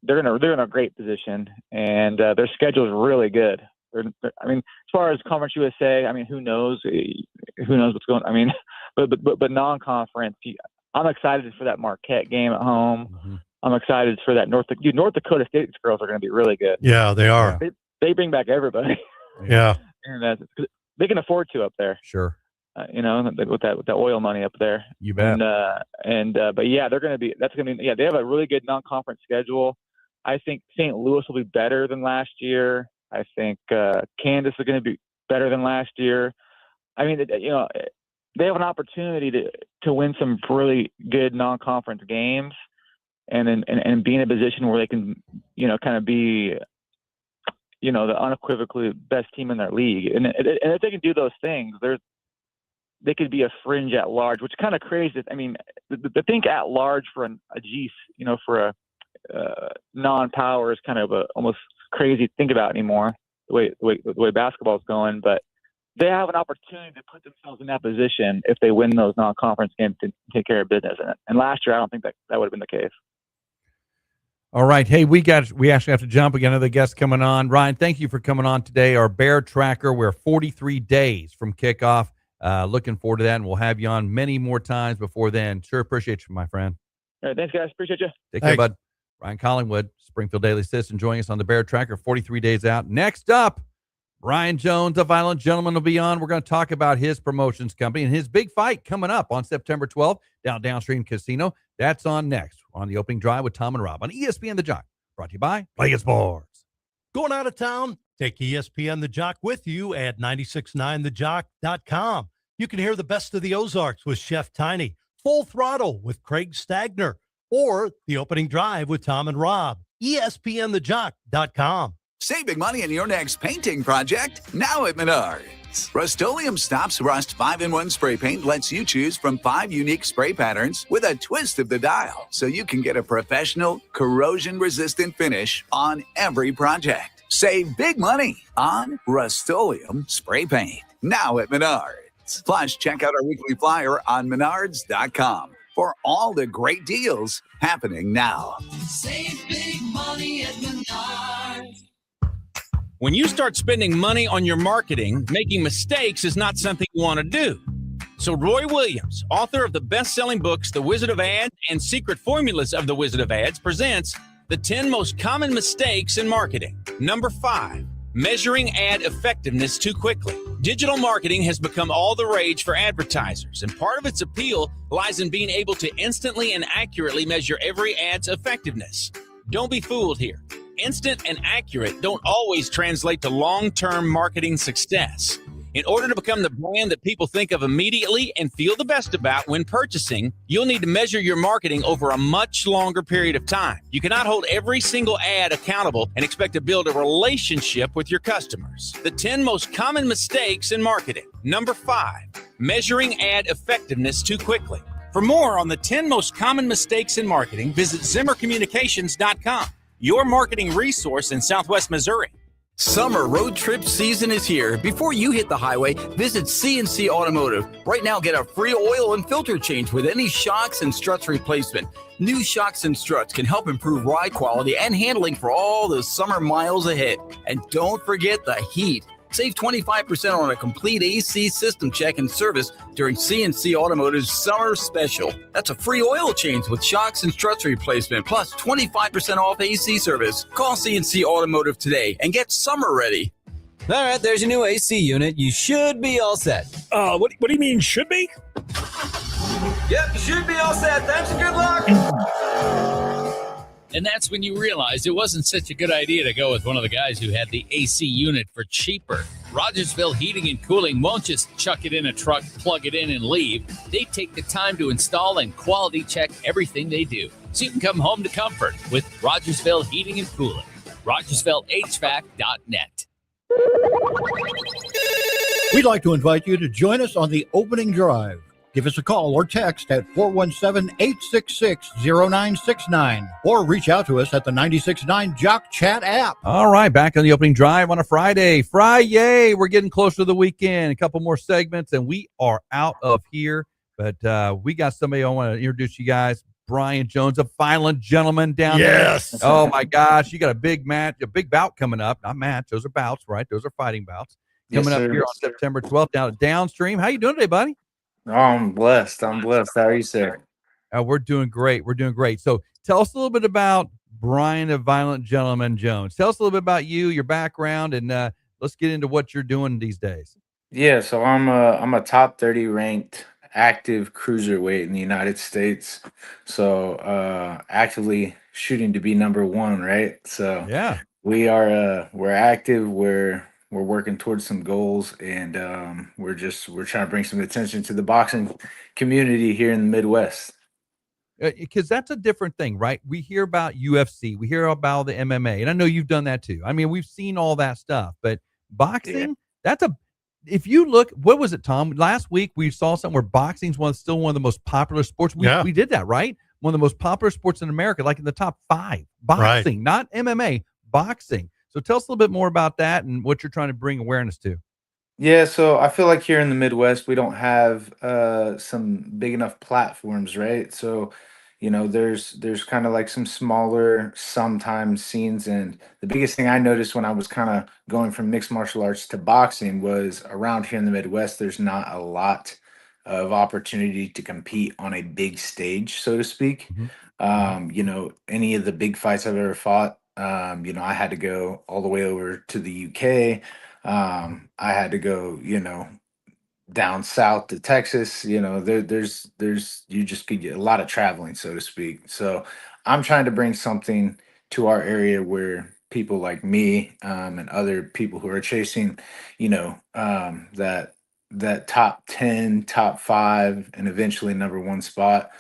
they're in a great position, and their schedule is really good. I mean, as far as Conference USA, I mean, who knows what's going on. I mean, but non-conference, I'm excited for that Marquette game at home. Mm-hmm. I'm excited for that North Dakota State's girls are going to be really good. Yeah, they are. They bring back everybody. Yeah, and they can afford to up there. Sure. With that oil money up there. You bet. But yeah, they have a really good non-conference schedule. I think St. Louis will be better than last year. I think Kansas is going to be better than last year. I mean, they have an opportunity to win some really good non-conference games, and be in a position where they can, kind of be, the unequivocally best team in their league. And if they can do those things, they could be a fringe at large, which kind of crazy. I mean, the think at large for a G, for a non-power is kind of almost crazy to think about anymore. The way basketball is going, but they have an opportunity to put themselves in that position if they win those non-conference games to take care of business. And last year, I don't think that would have been the case. All right. Hey, we actually have to jump. We got another guest coming on. Ryan, thank you for coming on today. Our Bear Tracker. We're 43 days from kickoff. Looking forward to that, and we'll have you on many more times before then. Sure appreciate you, my friend. All right, thanks, guys. Appreciate you. Take care, bud. Ryan Collingwood, Springfield Daily Citizen, joining us on the Bear Tracker, 43 days out. Next up, Brian Jones, a Violent Gentleman, will be on. We're going to talk about his promotions company and his big fight coming up on September 12th down Downstream Casino. That's on next on the opening drive with Tom and Rob on ESPN The Jock. Brought to you by Play It Sports. Going out of town? Take ESPN The Jock with you at 969thejock.com. You can hear the best of the Ozarks with Chef Tiny, Full Throttle with Craig Stagner, or the opening drive with Tom and Rob. ESPNthejock.com. Save big money on your next painting project now at Menards. Rust-Oleum Stops Rust 5-in-1 spray paint lets you choose from 5 unique spray patterns with a twist of the dial, so you can get a professional, corrosion-resistant finish on every project. Save big money on Rust-Oleum spray paint now at Menards. Plus, check out our weekly flyer on Menards.com for all the great deals happening now. Save big money at Menards. When you start spending money on your marketing, making mistakes is not something you want to do. So Roy Williams, author of the best-selling books The Wizard of Ads and Secret Formulas of the Wizard of Ads, presents the 10 most common mistakes in marketing. Number 5, measuring ad effectiveness too quickly. Digital marketing has become all the rage for advertisers, and part of its appeal lies in being able to instantly and accurately measure every ad's effectiveness. Don't be fooled here. Instant and accurate don't always translate to long-term marketing success. In order to become the brand that people think of immediately and feel the best about when purchasing, you'll need to measure your marketing over a much longer period of time. You cannot hold every single ad accountable and expect to build a relationship with your customers. The 10 most common mistakes in marketing. Number 5, measuring ad effectiveness too quickly. For more on the 10 most common mistakes in marketing, visit ZimmerCommunications.com. Your marketing resource in Southwest Missouri. Summer road trip season is here. Before you hit the highway, visit CNC Automotive. Right now, get a free oil and filter change with any shocks and struts replacement. New shocks and struts can help improve ride quality and handling for all the summer miles ahead. And don't forget the heat. Save 25% on a complete AC system check and service during CNC Automotive's summer special. That's a free oil change with shocks and struts replacement, plus 25% off AC service. Call CNC Automotive today and get summer ready. All right, there's your new AC unit. You should be all set. What do you mean, should be? Yep, you should be all set. Thanks and good luck. And that's when you realize it wasn't such a good idea to go with one of the guys who had the AC unit for cheaper. Rogersville Heating and Cooling won't just chuck it in a truck, plug it in, and leave. They take the time to install and quality check everything they do, so you can come home to comfort with Rogersville Heating and Cooling. RogersvilleHVAC.net. We'd like to invite you to join us on the opening drive. Give us a call or text at 417-866-0969 or reach out to us at the 96.9 Jock Chat app. All right, back on the opening drive on a Friday. Friday, we're getting closer to the weekend. A couple more segments, and we are out of here. But we got somebody I want to introduce you guys. Brian Jones, a Violent Gentleman down there. Oh, my gosh. You got a big match, a big bout coming up. Not match. Those are bouts, right? Those are fighting bouts. Coming up here on September 12th down at Downstream. How you doing today, buddy? Oh, I'm blessed. How are you, sir? We're doing great. So tell us a little bit about Brian, a Violent Gentleman Jones. Tell us a little bit about you, your background, and let's get into what you're doing these days. Yeah, so I'm a top 30 ranked active cruiserweight in the United States. So actively shooting to be number 1, right? So yeah, we're active. We're working towards some goals, and we're trying to bring some attention to the boxing community here in the Midwest. Because that's a different thing, right? We hear about UFC, we hear about the MMA, and I know you've done that too. I mean, we've seen all that stuff, but boxing, if you look, what was it, Tom? Last week we saw something where boxing's still one of the most popular sports. We did that, right? One of the most popular sports in America, like in the top 5. Boxing, not MMA, boxing. So tell us a little bit more about that and what you're trying to bring awareness to. Yeah, so I feel like here in the Midwest, we don't have some big enough platforms, right? So, there's kind of like some smaller sometimes scenes. And the biggest thing I noticed when I was kind of going from mixed martial arts to boxing was around here in the Midwest, there's not a lot of opportunity to compete on a big stage, so to speak. Any of the big fights I've ever fought, I had to go all the way over to the UK. I had to go, down south to Texas. There's you just could get a lot of traveling, so to speak. So I'm trying to bring something to our area where people like me, and other people who are chasing, that top 10, top 5, and eventually number 1 spot,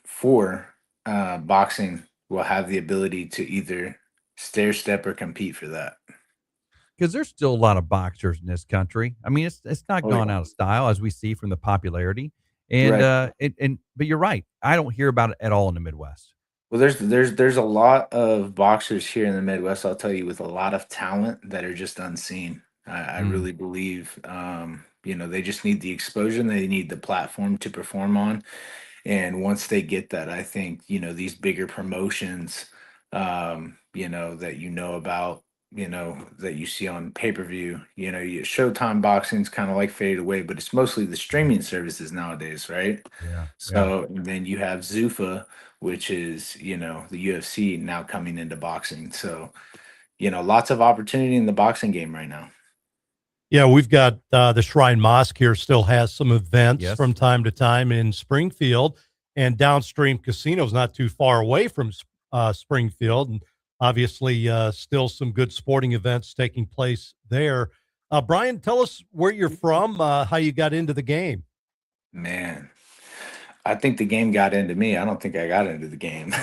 for boxing will have the ability to either stair step or compete for that. Because there's still a lot of boxers in this country. I mean, it's not Oh, gone yeah. out of style as we see from the popularity. And Right. but you're right. I don't hear about it at all in the Midwest. Well, there's a lot of boxers here in the Midwest, I'll tell you, with a lot of talent that are just unseen. I Mm. really believe, they just need the exposure and they need the platform to perform on. And once they get that, I think, these bigger promotions, that about, that you see on pay-per-view, Showtime boxing's kind of like faded away, but it's mostly the streaming services nowadays, right? Yeah. Yeah. So then you have Zuffa, which is, the UFC now coming into boxing. So, lots of opportunity in the boxing game right now. Yeah, we've got the Shrine Mosque here still has some events Yes. from time to time in Springfield, and Downstream Casino's not too far away from Springfield, and obviously still some good sporting events taking place there. Brian, tell us where you're from, how you got into the game. Man, I think the game got into me. I don't think I got into the game.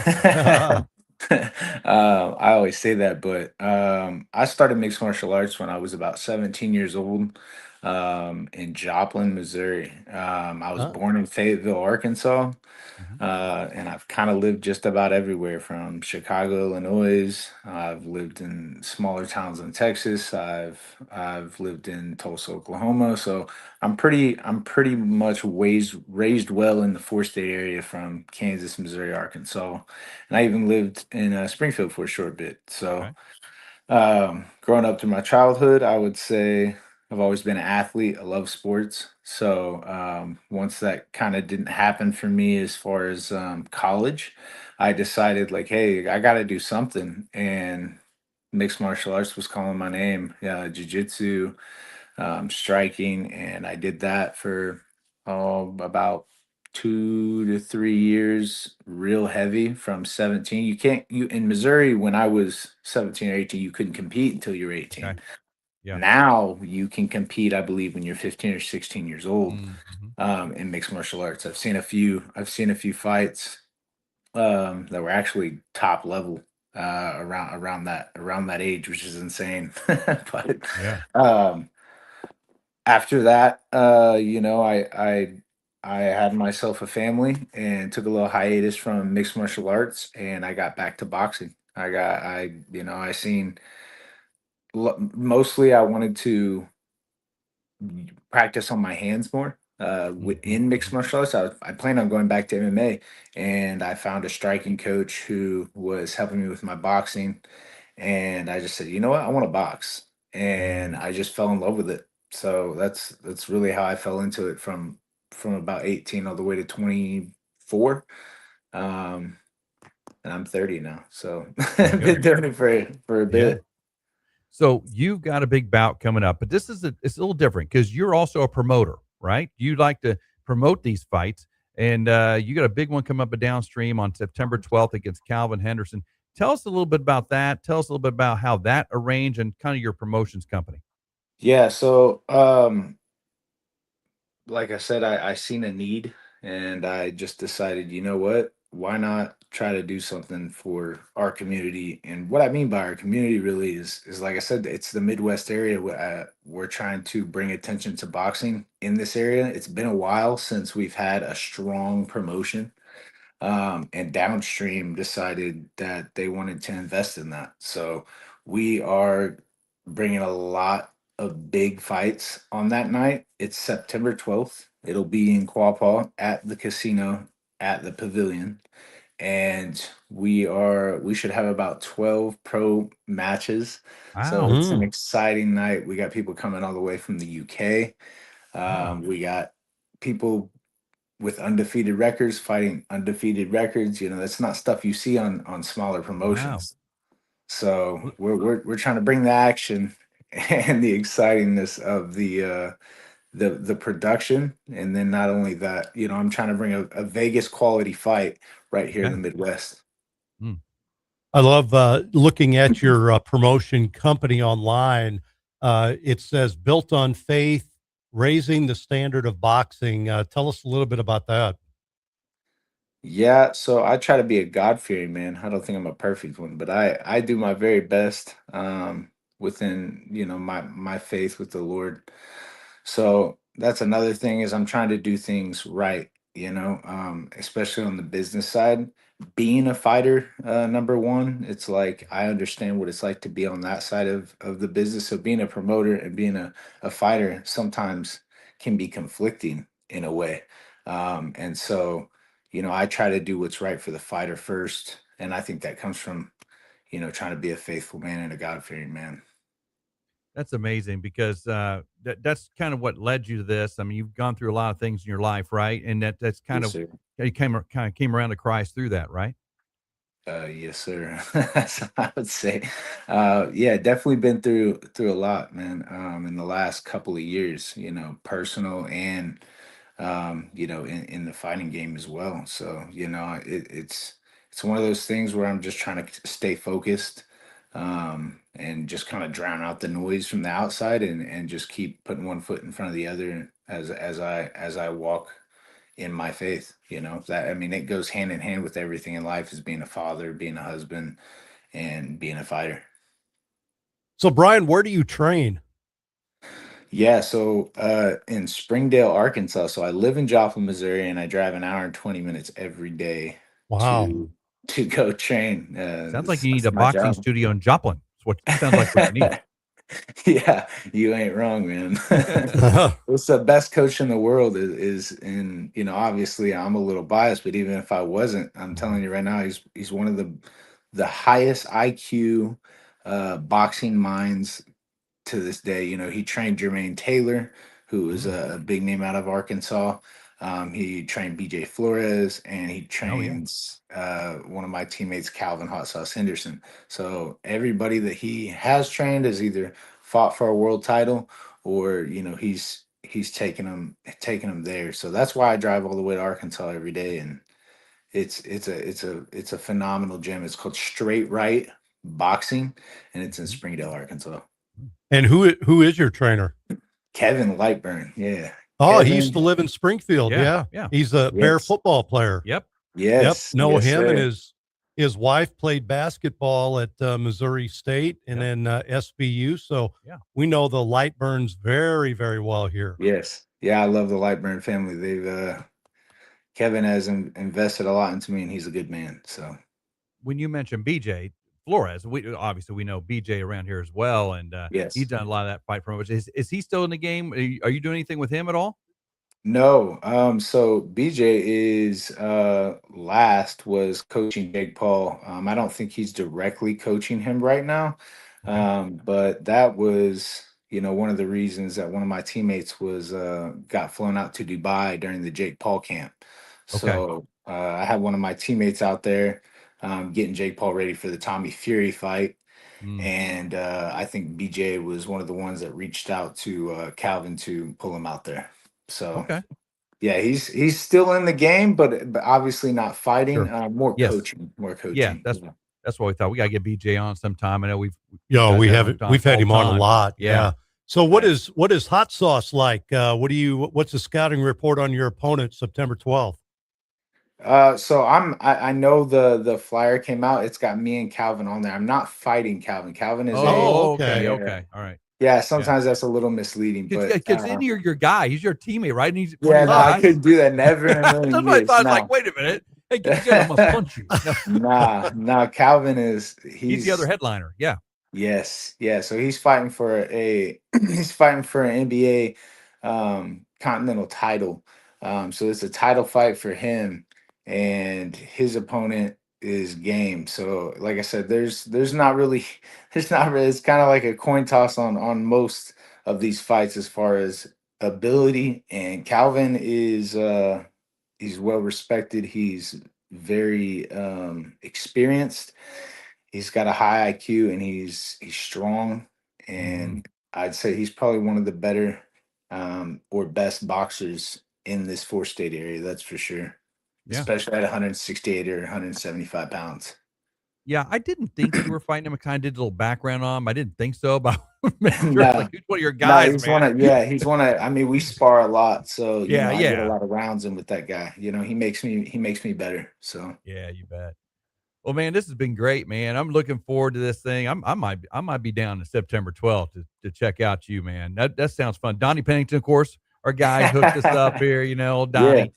I always say that, but I started mixed martial arts when I was about 17 years old, in Joplin, Missouri. I was Huh. born in Fayetteville, Arkansas, Mhm. and I've kind of lived just about everywhere from Chicago, Illinois. I've lived in smaller towns in Texas. I've lived in Tulsa, Oklahoma. So I'm pretty much raised well in the 4 state area from Kansas, Missouri, Arkansas, and I even lived in Springfield for a short bit. So, Okay. growing up through my childhood, I would say I've always been an athlete. I love sports. So, once that kind of didn't happen for me as far as college, I decided, like, hey, I got to do something. And mixed martial arts was calling my name. Yeah, jujitsu, striking, and I did that for about 2 to 3 years, real heavy from 17. You can't you in Missouri when I was 17 or 18, you couldn't compete until you were Okay. 18. Yeah. Now you can compete, I believe, when you're 15 or 16 years old, Mhm. in mixed martial arts. I've seen a few fights, that were actually top level, around that age, which is insane. But Yeah. um, after that, I had myself a family and took a little hiatus from mixed martial arts, and I got back to boxing. I seen mostly I wanted to practice on my hands more. Mhm. In mixed Mhm. martial arts, I plan on going back to MMA, and I found a striking coach who was helping me with my boxing, and I just said, you know what, I want to box, and Mm. I just fell in love with it. So that's really how I fell into it from about 18 all the way to 24. Um, and I'm 30 now, so Very I've good. been doing it for a Yeah. bit. So you've got a big bout coming up, but it's a little different because you're also a promoter, right? You like to promote these fights, and you got a big one coming up at Downstream on September 12th against Calvin Henderson. Tell us a little bit about that. Tell us a little bit about how that arranged and kind of your promotions company. Yeah, so like I said, I seen a need and I just decided, you know what? Why not try to do something for our community? And what I mean by our community really is like I said, it's the Midwest area. We're trying to bring attention to boxing in this area. It's been a while since we've had a strong promotion, and Downstream decided that they wanted to invest in that. So we are bringing a lot of big fights on that night. It's September 12th. It'll be in Quapaw at the casino. at the pavilion, and we should have about 12 pro matches. So Wow. it's an exciting night. We got people coming all the way from the UK. We got people with undefeated records fighting undefeated records. That's not stuff you see on smaller promotions. So we're trying to bring the action and the excitingness of the production, and then not only that, I'm trying to bring a Vegas quality fight right here in the Midwest. I love looking at your promotion company online. It says built on faith, raising the standard of boxing. Tell us a little bit about that. Yeah, so I try to be a God-fearing man. I don't think I'm a perfect one, but I do my very best within, my faith with the Lord. So that's another thing is I'm trying to do things right, especially on the business side. Being a fighter, number one, it's like I understand what it's like to be on that side of the business. So being a promoter and being a fighter sometimes can be conflicting in a way. And so I try to do what's right for the fighter first, and I think that comes from, trying to be a faithful man and a God-fearing man. That's amazing because that's kind of what led you to this. I mean, you've gone through a lot of things in your life, right? And that's kind Yes, of sir. you came around to Christ through that, right? Yes, sir. That's what I would say. Yeah, definitely been through a lot, man. In the last couple of years, personal and in the fighting game as well. So, it's one of those things where I'm just trying to stay focused, and just kind of drown out the noise from the outside, and just keep putting one foot in front of the other as I walk in my faith. That, I mean, it goes hand in hand with everything in life, is being a father, being a husband, and being a fighter. So, Brian, where do you train? Yeah, so in Springdale, Arkansas. So I live in Joplin, Missouri, and I drive an hour and 20 minutes every day Wow. to go train. Sounds like That's, you need that's a my boxing job. studio in Joplin. Sounds like what you need. Yeah, you ain't wrong, man. It's the best coach in the world is in, obviously I'm a little biased, but even if I wasn't, I'm telling you right now, he's one of the highest IQ boxing minds to this day. He trained Jermaine Taylor, who is a big name out of Arkansas. He trained BJ Flores, and he trains one of my teammates, Calvin Hot Sauce Henderson. So everybody that he has trained has either fought for a world title, or he's taken them there. So that's why I drive all the way to Arkansas every day, and it's a phenomenal gym. It's called Straight Right Boxing, and it's in Springdale, Arkansas. And who is your trainer? Kevin Lightburn. Yeah. Oh, he used to Kevin. live in Springfield. Yeah. He's a Bear Yes. football player. Yep. Yes. Know Yes, him, and sir. his wife played basketball at Missouri State and then SBU. So we know the Lightburns very, very well here. Yes. Yeah, I love the Lightburn family. Kevin has invested a lot into me, and he's a good man. So When you mentioned BJ Flores, we know BJ around here as well, and yes. he's done a lot of that fight promotion. Is he still in the game? Are you doing anything with him at all? No. So BJ is last was coaching Jake Paul. I don't think he's directly coaching him right now. But that was, one of the reasons that one of my teammates was got flown out to Dubai during the Jake Paul camp. So I had one of my teammates out there getting Jake Paul ready for the Tommy Fury fight. And I think BJ was one of the ones that reached out to Calvin to pull him out there. So yeah, he's still in the game, but obviously not fighting. More coaching. Yeah, that's what we thought. We gotta get BJ on sometime. I know we've we've had him on a lot. Yeah. So what is hot sauce like? What's the scouting report on your opponent September 12th? So I know the flyer came out. It's got me and Calvin on there. I'm not fighting Calvin. Calvin is okay, all right. Yeah, sometimes that's a little misleading, but Because in here, your guy, he's your teammate, right? And he's yeah, no, I couldn't do that. Never in a million That's what I years. thought. No. Like, wait a minute. Hey, get together, I must punch you. Nah, Calvin is He's the other headliner. Yeah. Yes, yeah. So he's fighting for he's fighting for an NBA continental title. So it's a title fight for him, and his opponent is game. So, like I said, there's not really there's not really. It's kind of like a coin toss on most of these fights as far as ability. And Calvin is he's well respected. He's very experienced. He's got a high IQ and he's strong. And I'd say he's probably one of the better or best boxers in this four-state area. That's for sure. Yeah. Especially at 168 or 175 pounds. Yeah, I didn't think you were fighting him. I kind of did a little background on him. I didn't think so, but sure, No, like, he's one of your guys, he's man. he's one of. I mean, we spar a lot, so Yeah, I get a yeah. lot of rounds in with that guy. You know, he makes me better. So Yeah, you bet. Well, man, this has been great, man. I'm looking forward to this thing. I might be down to September 12th to check out you, man. That sounds fun. Donnie Pennington, of course, our guy hooked us up here. You know, Donnie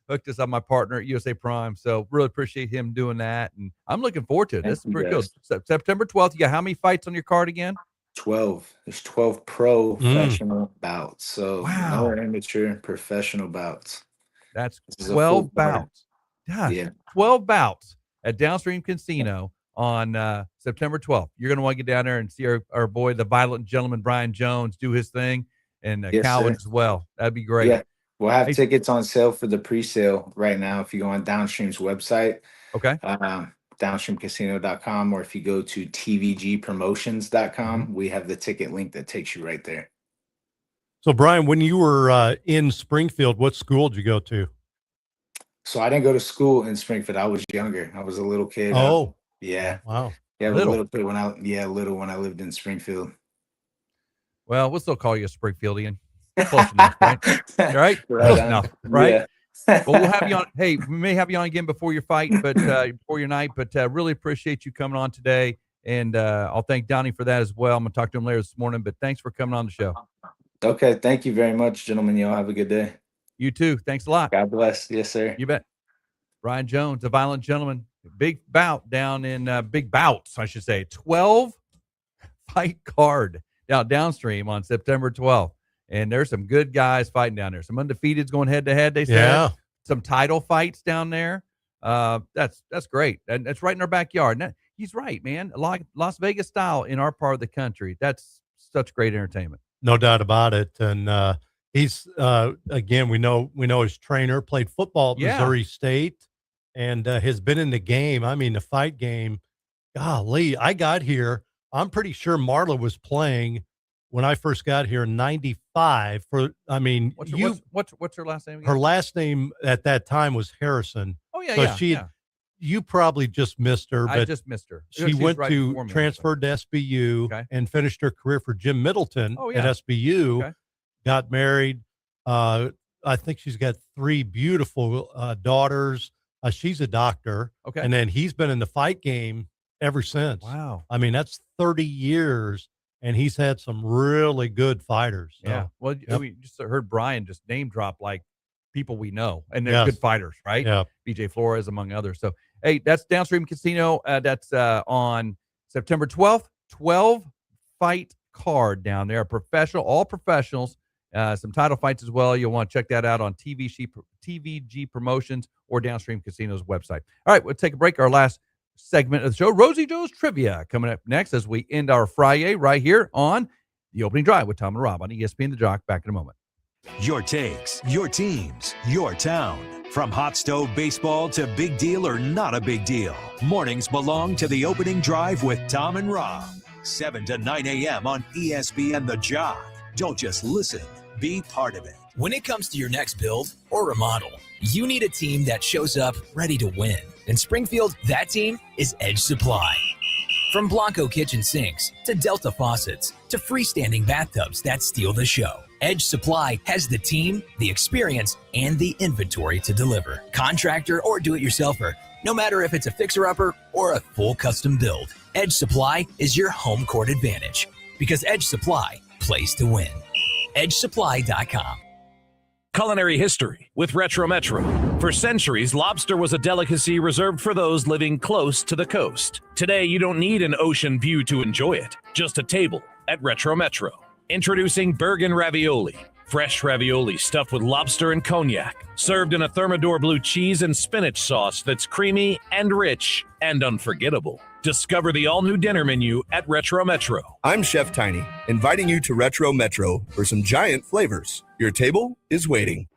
hooked us up, my partner at USA Prime. So really appreciate him doing that, and I'm looking forward to it. This is pretty cool. September 12th. You got how many fights on your card again? 12. There's 12 professional bouts. So no amateur professional bouts. That's This is a full 12 card. bouts. Gosh, Yeah. 12 bouts at Downstream Casino on September 12th. You're going to want to get down there and see our boy, the violent gentleman, Brian Jones, do his thing, and Yes, Calvin sir. as well. That'd be great. Yeah. We'll have Hey, tickets on sale for the pre-sale right now if you go on Downstream's website. Okay. Downstreamcasino.com, or if you go to tvgpromotions.com, we have the ticket link that takes you right there. So, Brian, when you were in Springfield, what school did you go to? So I didn't go to school in Springfield. I was younger. I was a little kid. Oh. Yeah. Wow. Yeah, I was a Little. little kid when I lived in Springfield. well, we'll still call you a Springfieldian. Close enough, right? All right? Close on. enough, right? Yeah. Well, we'll have you on. Hey, we may have you on again before your fight, but before your night. But really appreciate you coming on today, and I'll thank Donnie for that as well. I'm gonna talk to him later this morning. But thanks for coming on the show. Okay. Thank you very much, gentlemen. Y'all have a good day. You too. Thanks a lot. God bless. Yes, sir. You bet. Brian Jones, the violent gentleman, big bout down in big bouts, I should say. 12 fight card downstream on September 12th. And there's some good guys fighting down there. Some undefeateds going head to head, they said. Yeah. Some title fights down there. That's great. And that's right in our backyard. And he's right, man. Like Las Vegas style in our part of the country. That's such great entertainment. No doubt about it. And he's again, we know his trainer, played football at Missouri State, and has been in the game. I mean, the fight game. Golly, I got here. I'm pretty sure Marla was playing when I first got here in '95. What's her last name again? Her last name at that time was Harrison. Oh yeah, So yeah. you probably just missed her. I But just missed her. she went right to before me, transferred to SBU and finished her career for Jim Middleton at SBU. Okay. Got married. I think she's got 3 beautiful daughters. She's a doctor. Okay. And then he's been in the fight game ever since. Wow. I mean, that's 30 years, and he's had some really good fighters. So, Yeah. Well, yep. we just heard Brian just name drop like people we know, and they're Yes. good fighters, right? Yeah. BJ Flores, among others. So, hey, that's Downstream Casino. That's on September 12th. 12 fight card down there. All professionals. Some title fights as well. You'll want to check that out on TVG Promotions or Downstream Casino's website. All right, we'll take a break. Our last segment of the show, Rosie Joe's Trivia, coming up next as we end our Friday right here on The Opening Drive with Tom and Rob on ESPN The Jock. Back in a moment. Your takes, your teams, your town. From hot stove baseball to big deal or not a big deal. Mornings belong to The Opening Drive with Tom and Rob. 7 to 9 a.m. on ESPN The Jock. Don't just listen, be part of it. When it comes to your next build or remodel, you need a team that shows up ready to win. In Springfield, that team is Edge Supply. From Blanco kitchen sinks to Delta faucets to freestanding bathtubs that steal the show, Edge Supply has the team, the experience, and the inventory to deliver. Contractor or do-it-yourselfer, no matter if it's a fixer-upper or a full custom build, Edge Supply is your home court advantage because Edge Supply plays to win. EdgeSupply.com. Culinary history with Retro Metro. For centuries, lobster was a delicacy reserved for those living close to the coast. Today, you don't need an ocean view to enjoy it, just a table at Retro Metro. Introducing Bergen Ravioli, Fresh ravioli stuffed with lobster and cognac, served in a Thermidor blue cheese and spinach sauce that's creamy and rich and unforgettable. Discover the all-new dinner menu at Retro Metro. I'm Chef Tiny, inviting you to Retro Metro for some giant flavors. Your table is waiting.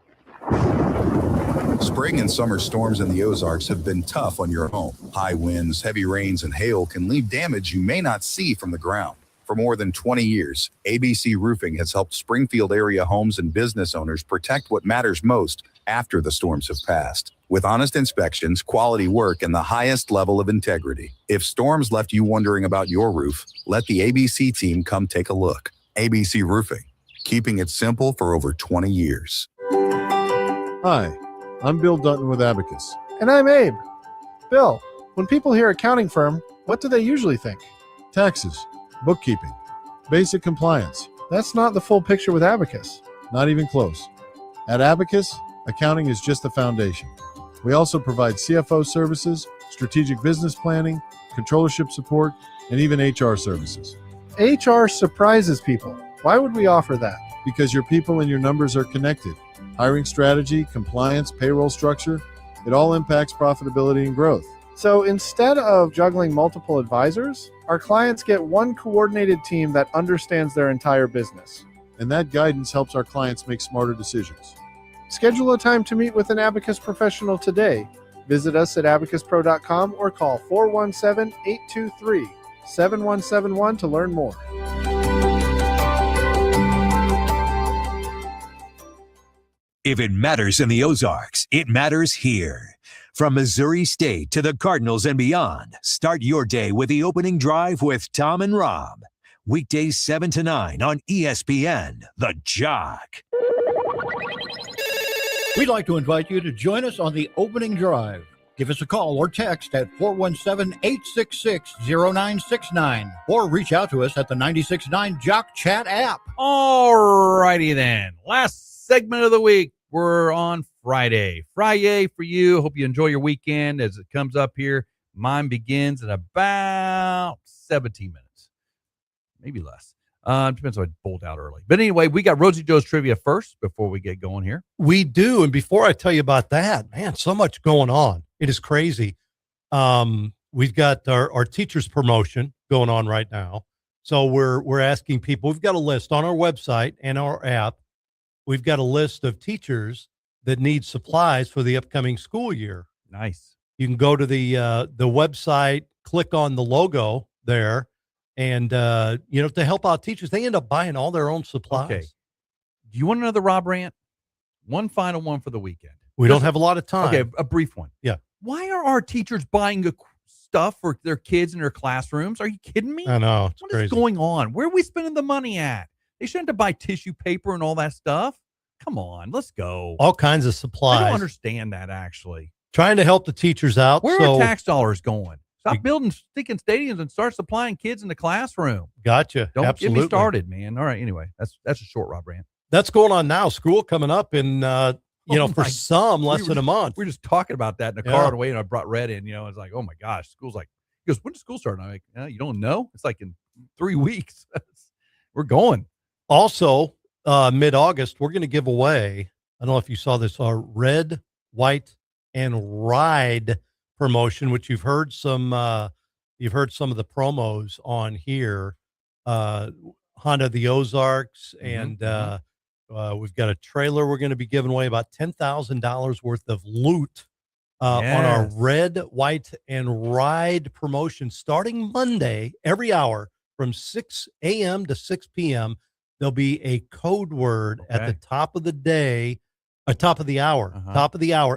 Spring and summer storms in the Ozarks have been tough on your home. High winds, heavy rains, and hail can leave damage you may not see from the ground. For more than 20 years, ABC Roofing has helped Springfield area homes and business owners protect what matters most after the storms have passed. With honest inspections, quality work, and the highest level of integrity. If storms left you wondering about your roof, let the ABC team come take a look. ABC Roofing, keeping it simple for over 20 years. Hi, I'm Bill Dutton with Abacus. And I'm Abe. Bill, when people hear accounting firm, what do they usually think? Taxes, bookkeeping, basic compliance. That's not the full picture with Abacus. Not even close. At Abacus, accounting is just the foundation. We also provide CFO services, strategic business planning, controllership support, and even HR services. HR surprises people. Why would we offer that? Because your people and your numbers are connected. Hiring strategy, compliance, payroll structure, it all impacts profitability and growth. So instead of juggling multiple advisors, our clients get one coordinated team that understands their entire business. And that guidance helps our clients make smarter decisions. Schedule a time to meet with an Abacus professional today. Visit us at abacuspro.com or call 417-823-7171 to learn more. If it matters in the Ozarks, it matters here. From Missouri State to the Cardinals and beyond, start your day with the opening drive with Tom and Rob. Weekdays 7 to 9 on ESPN, The Jock. We'd like to invite you to join us on the opening drive. Give us a call or text at 417-866-0969 or reach out to us at the 96.9 Jock Chat app. All righty then. Last segment of the week. We're on Friday. Friday for you. Hope you enjoy your weekend as it comes up here. Mine begins in about 17 minutes. Maybe less. Depends if I bolt out early. But anyway, we got Rosie Joe's trivia first before we get going here. We do. And before I tell you about that, man, so much going on. It is crazy. We've got our teachers promotion going on right now. So we're asking people, we've got a list on our website and our app. We've got a list of teachers that need supplies for the upcoming school year. Nice. You can go to the website, click on the logo there, and to help out teachers. They end up buying all their own supplies. Okay. Do you want another Rob rant? One final one for the weekend. We don't have a lot of time. Okay, a brief one. Yeah. Why are our teachers buying stuff for their kids in their classrooms? Are you kidding me? I know. It's What crazy. is going on? Where are we spending the money at? They shouldn't have to buy tissue paper and all that stuff. Come on, let's go. All kinds of supplies. I don't understand that, actually. Trying to help the teachers out. Where are tax dollars going? Stop building stinking stadiums and start supplying kids in the classroom. Gotcha. Don't Absolutely. get me started, man. All right, anyway, that's a short Rob rant. That's going on now. School coming up in, for some less than a month. We were just talking about that in the car on the way, and I brought Red in. It's like, oh my gosh, school's like, he goes, when does school start? And I'm like, you don't know? It's like in 3 weeks. We're going. Also, mid-August, we're going to give away, I don't know if you saw this, our Red, White, and Ride promotion, which you've heard some of the promos on here. Honda the Ozarks, and we've got a trailer we're going to be giving away, about $10,000 worth of loot on our Red, White, and Ride promotion starting Monday, every hour from 6 a.m. to 6 p.m. There'll be a code word at the top of the day, top of the hour,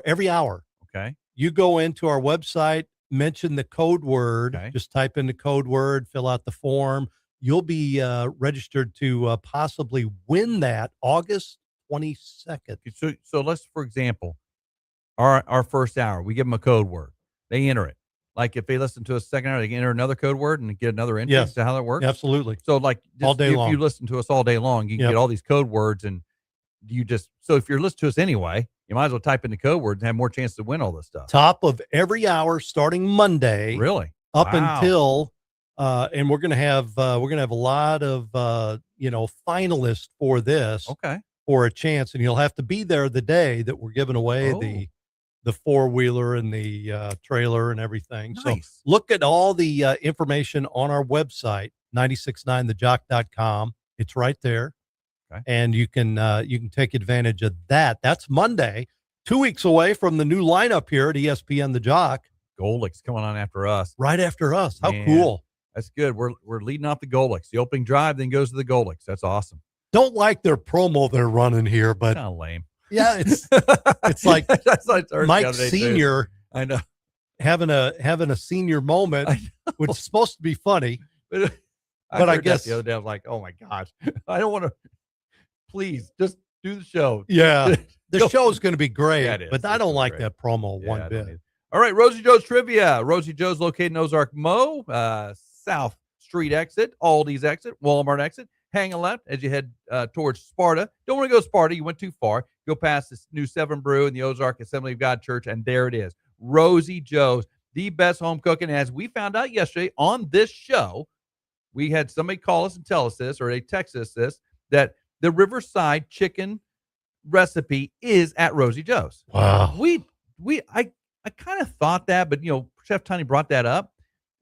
every hour. Okay. You go into our website, mention the code word, just type in the code word, fill out the form. You'll be registered to possibly win that August 22nd. So let's, for example, our first hour, we give them a code word. They enter it. Like if they listen to a second hour, they can enter another code word and get another entry. Yes. Is that how that works? Absolutely. So like all day long. If you listen to us all day long, you can get all these code words, and so if you're listening to us anyway, you might as well type in the code word and have more chance to win all this stuff. Top of every hour starting Monday. Really? Up until and we're gonna have a lot of finalists for this. Okay. for a chance, and you'll have to be there the day that we're giving away the four-wheeler and the trailer and everything. Nice. So look at all the information on our website, 969thejock.com. It's right there. Okay. And you can take advantage of that. That's Monday, 2 weeks away from the new lineup here at ESPN The Jock. Golic's coming on after us. Right after us. How Man, cool. That's good. We're leading off the Golic's. The opening drive then goes to the Golic's. That's awesome. Don't like their promo they're running here, but kind of lame. Yeah, it's like Mike Senior. Too. I know, having a senior moment, which is supposed to be funny. But I guess the other day I was like, oh my gosh, I don't want to. Please just do the show. Yeah, the show is going to be great, Yeah, it is. but I don't like that promo Yeah, one I don't bit. either. All right, Rosie Joe's trivia. Rosie Joe's located in Ozark Mo, South Street exit, Aldi's exit, Walmart exit. Hang a left as you head towards Sparta. Don't want to go Sparta. You went too far. Go past this new Seven Brew and the Ozark Assembly of God Church, and there it is. Rosie Joe's, the best home cooking. As we found out yesterday on this show, we had somebody call us and tell us this, or they text us this, that the Riverside chicken recipe is at Rosie Joe's. Wow. I kind of thought that, but Chef Tony brought that up.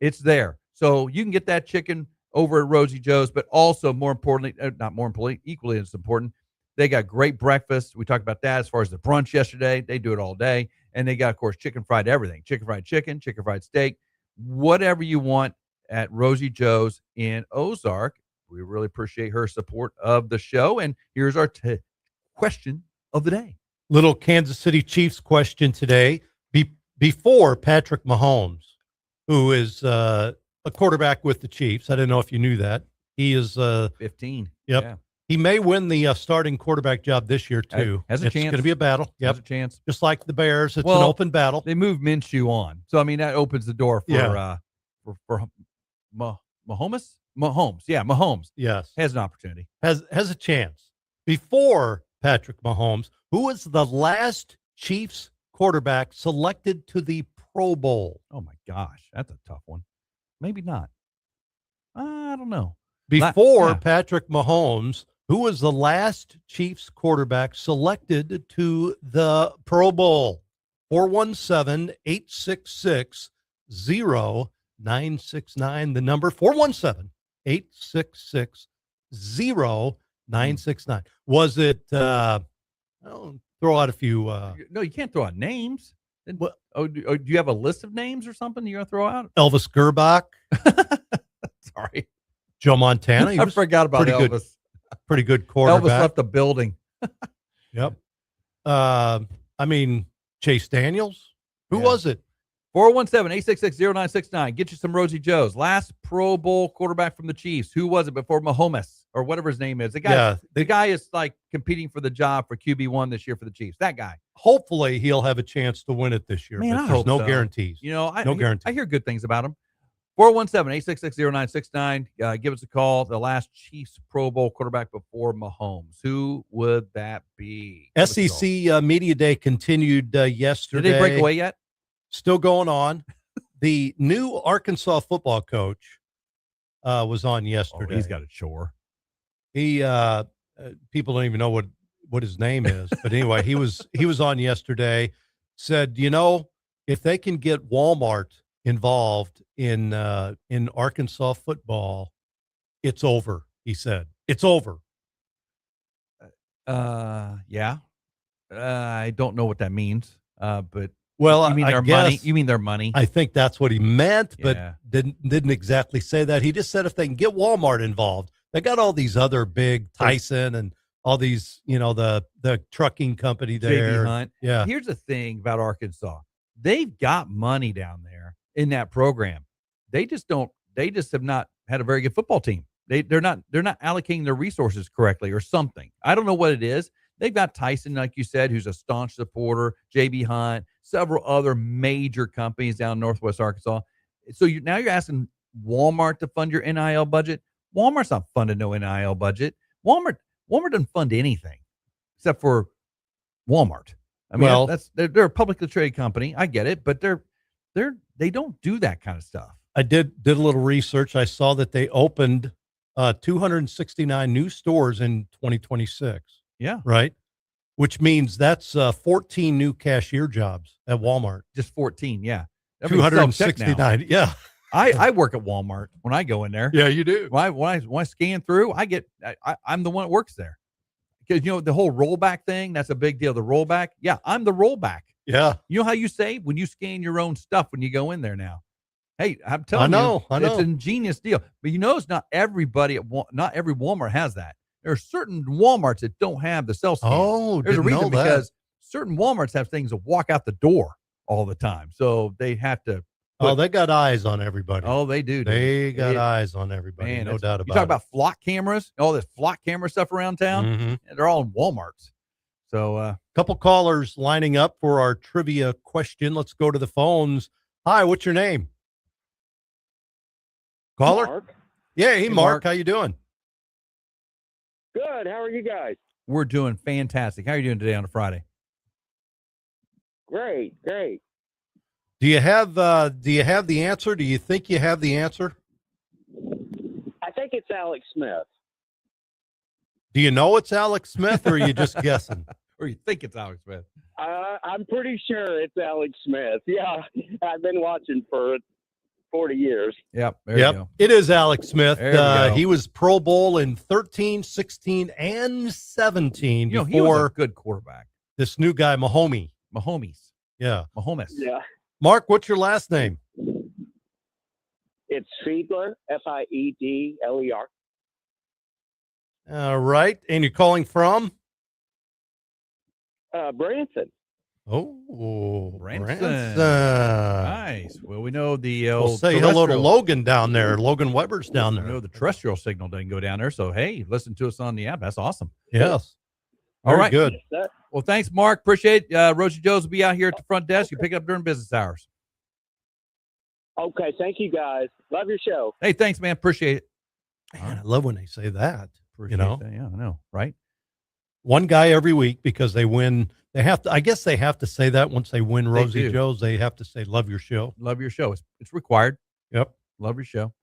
It's there. So you can get that chicken over at Rosie Joe's, but also equally as important, they got great breakfast. We talked about that as far as the brunch yesterday. They do it all day. And they got, of course, chicken fried everything, chicken fried chicken, chicken fried steak, whatever you want at Rosie Joe's in Ozark. We really appreciate her support of the show. And here's our question of the day. Little Kansas City Chiefs question today. Before Patrick Mahomes, who is a quarterback with the Chiefs. I didn't know if you knew that. He is 15. Yep. Yeah. He may win the starting quarterback job this year, too. Has a it's chance. It's going to be a battle. Yep. Has a chance. Just like the Bears. It's an open battle. They moved Minshew on. So, I mean, that opens the door for Mahomes? Mahomes. Yeah, Mahomes. Yes. Has an opportunity. Has a chance. Before Patrick Mahomes, who was the last Chiefs quarterback selected to the Pro Bowl? Oh, my gosh. That's a tough one. Maybe not. I don't know. Before Patrick Mahomes, who was the last Chiefs quarterback selected to the Pro Bowl? 417-866-0969. The number 417-866-0969. Was it, throw out a few. No, you can't throw out names. Do you have a list of names or something you're going to throw out? Elvis Gerbach. Sorry. Joe Montana. I forgot about Elvis. Pretty good quarterback. Elvis left the building. Yep. Chase Daniels. Who was it? 417-866-0969. Get you some Rosie Joe's. Last Pro Bowl quarterback from the Chiefs. Who was it before Mahomes or whatever his name is? The guy is like competing for the job for QB1 this year for the Chiefs. That guy. Hopefully he'll have a chance to win it this year. Man, but I there's hope no so. guarantees. No guarantees. I hear good things about him. 417-866-0969. Give us a call. The last Chiefs Pro Bowl quarterback before Mahomes. Who would that be? SEC Media Day continued yesterday. Did they break away yet? Still going on. The new Arkansas football coach was on yesterday. He's got a chore. He people don't even know what his name is, but anyway, he was on yesterday. Said, if they can get Walmart involved in Arkansas football, it's over. He said, it's over. Yeah. I don't know what that means. But well, you mean their money? You mean their money? I think that's what he meant, but Yeah. didn't exactly say that. He just said if they can get Walmart involved, they got all these other big Tyson and all these, the trucking company there. JB Hunt. Yeah. Here's the thing about Arkansas. They've got money down there in that program. They just have not had a very good football team. They're not allocating their resources correctly or something. I don't know what it is. They've got Tyson, like you said, who's a staunch supporter, JB Hunt, several other major companies down in Northwest Arkansas. So now you're asking Walmart to fund your NIL budget. Walmart's not funding no NIL budget. Walmart doesn't fund anything except for Walmart. I mean, they're a publicly traded company. I get it, but they don't do that kind of stuff. I did a little research. I saw that they opened 269 new stores in 2026. Yeah. Right. Which means that's 14 new cashier jobs at Walmart. Just 14. Yeah. Everything's self-check now. 269. Yeah. I work at Walmart when I go in there. Yeah, you do. When I scan through, I'm the one that works there. Because, the whole rollback thing, that's a big deal. The rollback. Yeah, I'm the rollback. Yeah. You know how you save? When you scan your own stuff when you go in there now. Hey, I'm telling you. I know. It's a ingenious deal. But it's not everybody not every Walmart has that. There are certain Walmarts that don't have the self-scan. Oh, there's a reason know that. because certain Walmarts have things that walk out the door all the time. So they have to. They got eyes on everybody. Oh, they do. They got eyes on everybody. Man, no doubt about it. You talk about flock cameras, all this flock camera stuff around town. Mm-hmm. They're all in Walmarts. So, couple callers lining up for our trivia question. Let's go to the phones. Hi, what's your name? Caller? Mark. Yeah, hey, Mark. How you doing? Good. How are you guys? We're doing fantastic. How are you doing today on a Friday? Great. Do you have the answer? Do you think you have the answer? I think it's Alex Smith. Do you know it's Alex Smith, or are you just guessing? Or you think it's Alex Smith? I'm pretty sure it's Alex Smith. Yeah, I've been watching for 40 years. Yep. There you go. It is Alex Smith. There we go. He was Pro Bowl in 13, 16, and 17 he before was a good quarterback. This new guy, Mahomes. Yeah. Mahomes. Yeah. Mark, what's your last name? It's Fiedler, Fiedler. All right. And you're calling from? Branson. Oh, Branson. Nice. Well, we know the we'll say hello to Logan down there. Logan Weber's down there. We know the terrestrial signal doesn't go down there. So, hey, listen to us on the app. That's awesome. Yes. All right. Good. Well, thanks, Mark. Appreciate it. Rosie Joe's will be out here at the front desk. You pick it up during business hours. Okay. Thank you, guys. Love your show. Hey, thanks, man. Appreciate it. Man, I love when they say that. Appreciate that. Yeah, I know. Right? One guy every week because they win. They have to. I guess they have to say that once they win Rosie do. Joe's. They have to say, "Love your show." Love your show. It's required. Yep. Love your show.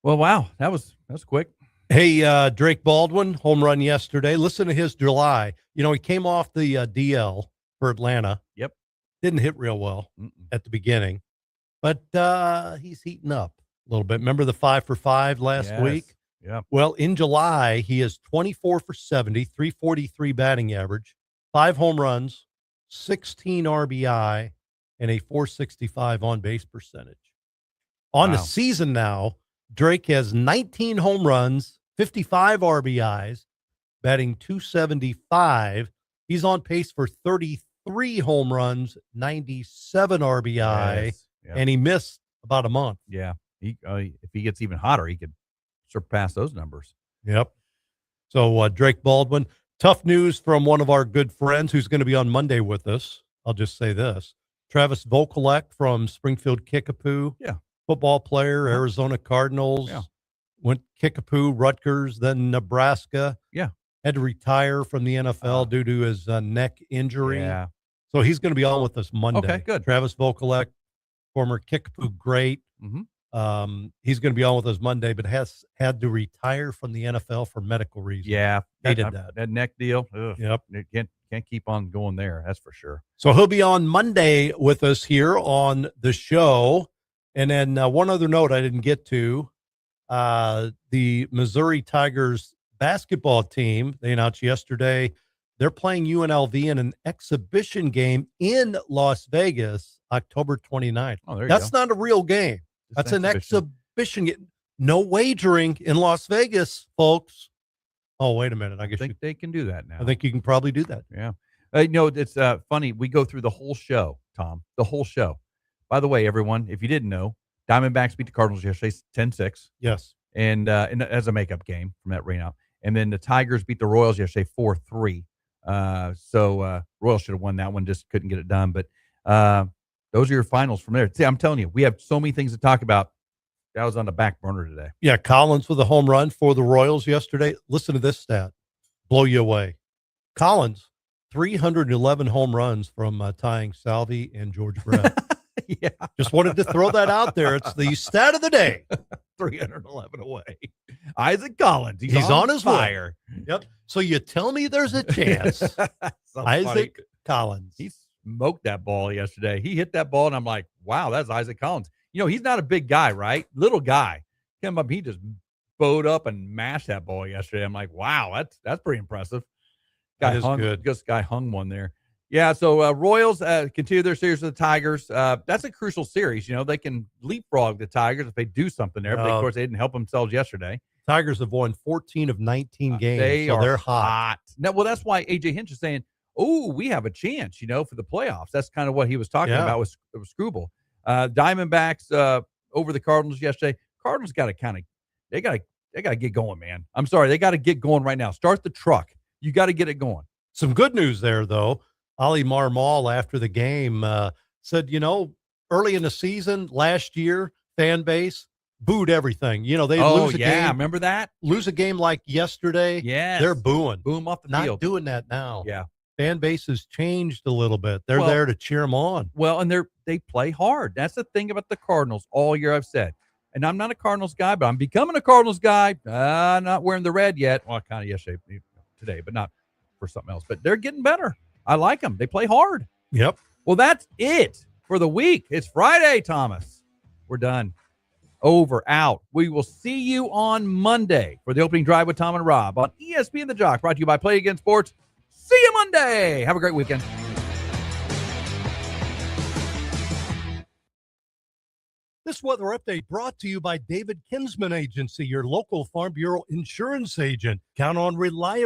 Well, wow. That was quick. Hey, Drake Baldwin, home run yesterday. Listen to his July. He came off the DL for Atlanta. Yep. Didn't hit real well at the beginning, but he's heating up a little bit. Remember the 5 for 5 last week? Yeah. Well, in July, he is 24 for 70, 343 batting average, 5 home runs, 16 RBI, and a 465 on base percentage. On the season now, Drake has 19 home runs, 55 RBIs, batting 275. He's on pace for 33 home runs, 97 RBI, and he missed about a month. Yeah. If he gets even hotter, he could surpass those numbers. Yep. So Drake Baldwin, tough news from one of our good friends who's going to be on Monday with us. I'll just say this. Travis Vokalek from Springfield Kickapoo. Yeah. Football player, Arizona Cardinals. Yeah. Went Kickapoo, Rutgers, then Nebraska. Yeah. Had to retire from the NFL due to his neck injury. Yeah. So he's going to be on with us Monday. Okay, good. Travis Vokalek, former Kickapoo great. Mm-hmm. He's going to be on with us Monday, but has had to retire from the NFL for medical reasons. Yeah. Hated that. That neck deal. Ugh. Yep. It can't keep on going there. That's for sure. So he'll be on Monday with us here on the show. And then one other note I didn't get to, the Missouri Tigers basketball team, they announced yesterday, they're playing UNLV in an exhibition game in Las Vegas, October 29th. Oh, there you That's go. not a real game. That's an exhibition game. No wagering in Las Vegas, folks. Oh, wait a minute. I think they can do that now. I think you can probably do that. Yeah. It's funny. We go through the whole show, Tom, the whole show. By the way, everyone, if you didn't know, Diamondbacks beat the Cardinals yesterday 10-6. Yes. And as a makeup game from that rainout. And then the Tigers beat the Royals yesterday 4-3. So Royals should have won that one, just couldn't get it done. But those are your finals from there. See, I'm telling you, we have so many things to talk about. That was on the back burner today. Yeah, Collins with a home run for the Royals yesterday. Listen to this stat. Blow you away. Collins, 311 home runs from tying Salvi and George Brett. Yeah. Just wanted to throw that out there. It's the stat of the day. 311 away. Isaac Collins. He's on his fire. way. Yep. So you tell me there's a chance. Isaac Collins. He smoked that ball yesterday. He hit that ball, and I'm like, wow, that's Isaac Collins. You know, he's not a big guy, right? Little guy. Came up, he just bowed up and mashed that ball yesterday. I'm like, wow, that's pretty impressive. That is good. This guy hung one there. Yeah, so Royals continue their series with the Tigers. That's a crucial series. You know, they can leapfrog the Tigers if they do something there. But, of course, they didn't help themselves yesterday. Tigers have won 14 of 19 games, they're hot. Now, well, that's why A.J. Hinch is saying, oh, we have a chance, you know, for the playoffs. That's kind of what he was talking about with Struble. Diamondbacks over the Cardinals yesterday. Cardinals got to they got to get going, man. I'm sorry. They got to get going right now. Start the truck. You got to get it going. Some good news there, though. Ali Marmol, after the game, said, you know, early in the season, last year, fan base booed everything. You know, they lose a game. Remember that? Lose a game like yesterday. Yeah. They're booing. Boo them off the Not field. doing that now. Yeah. Fan base has changed a little bit. They're there to cheer them on. Well, and they play hard. That's the thing about the Cardinals all year I've said. And I'm not a Cardinals guy, but I'm becoming a Cardinals guy. Not wearing the red yet. Well, kind of yesterday, today, but not for something else. But they're getting better. I like them. They play hard. Yep. Well, that's it for the week. It's Friday, Thomas. We're done. Over, out. We will see you on Monday for the opening drive with Tom and Rob on ESPN The Jock, brought to you by Play Again Sports. See you Monday. Have a great weekend. This weather update brought to you by David Kinsman Agency, your local Farm Bureau insurance agent. Count on reliable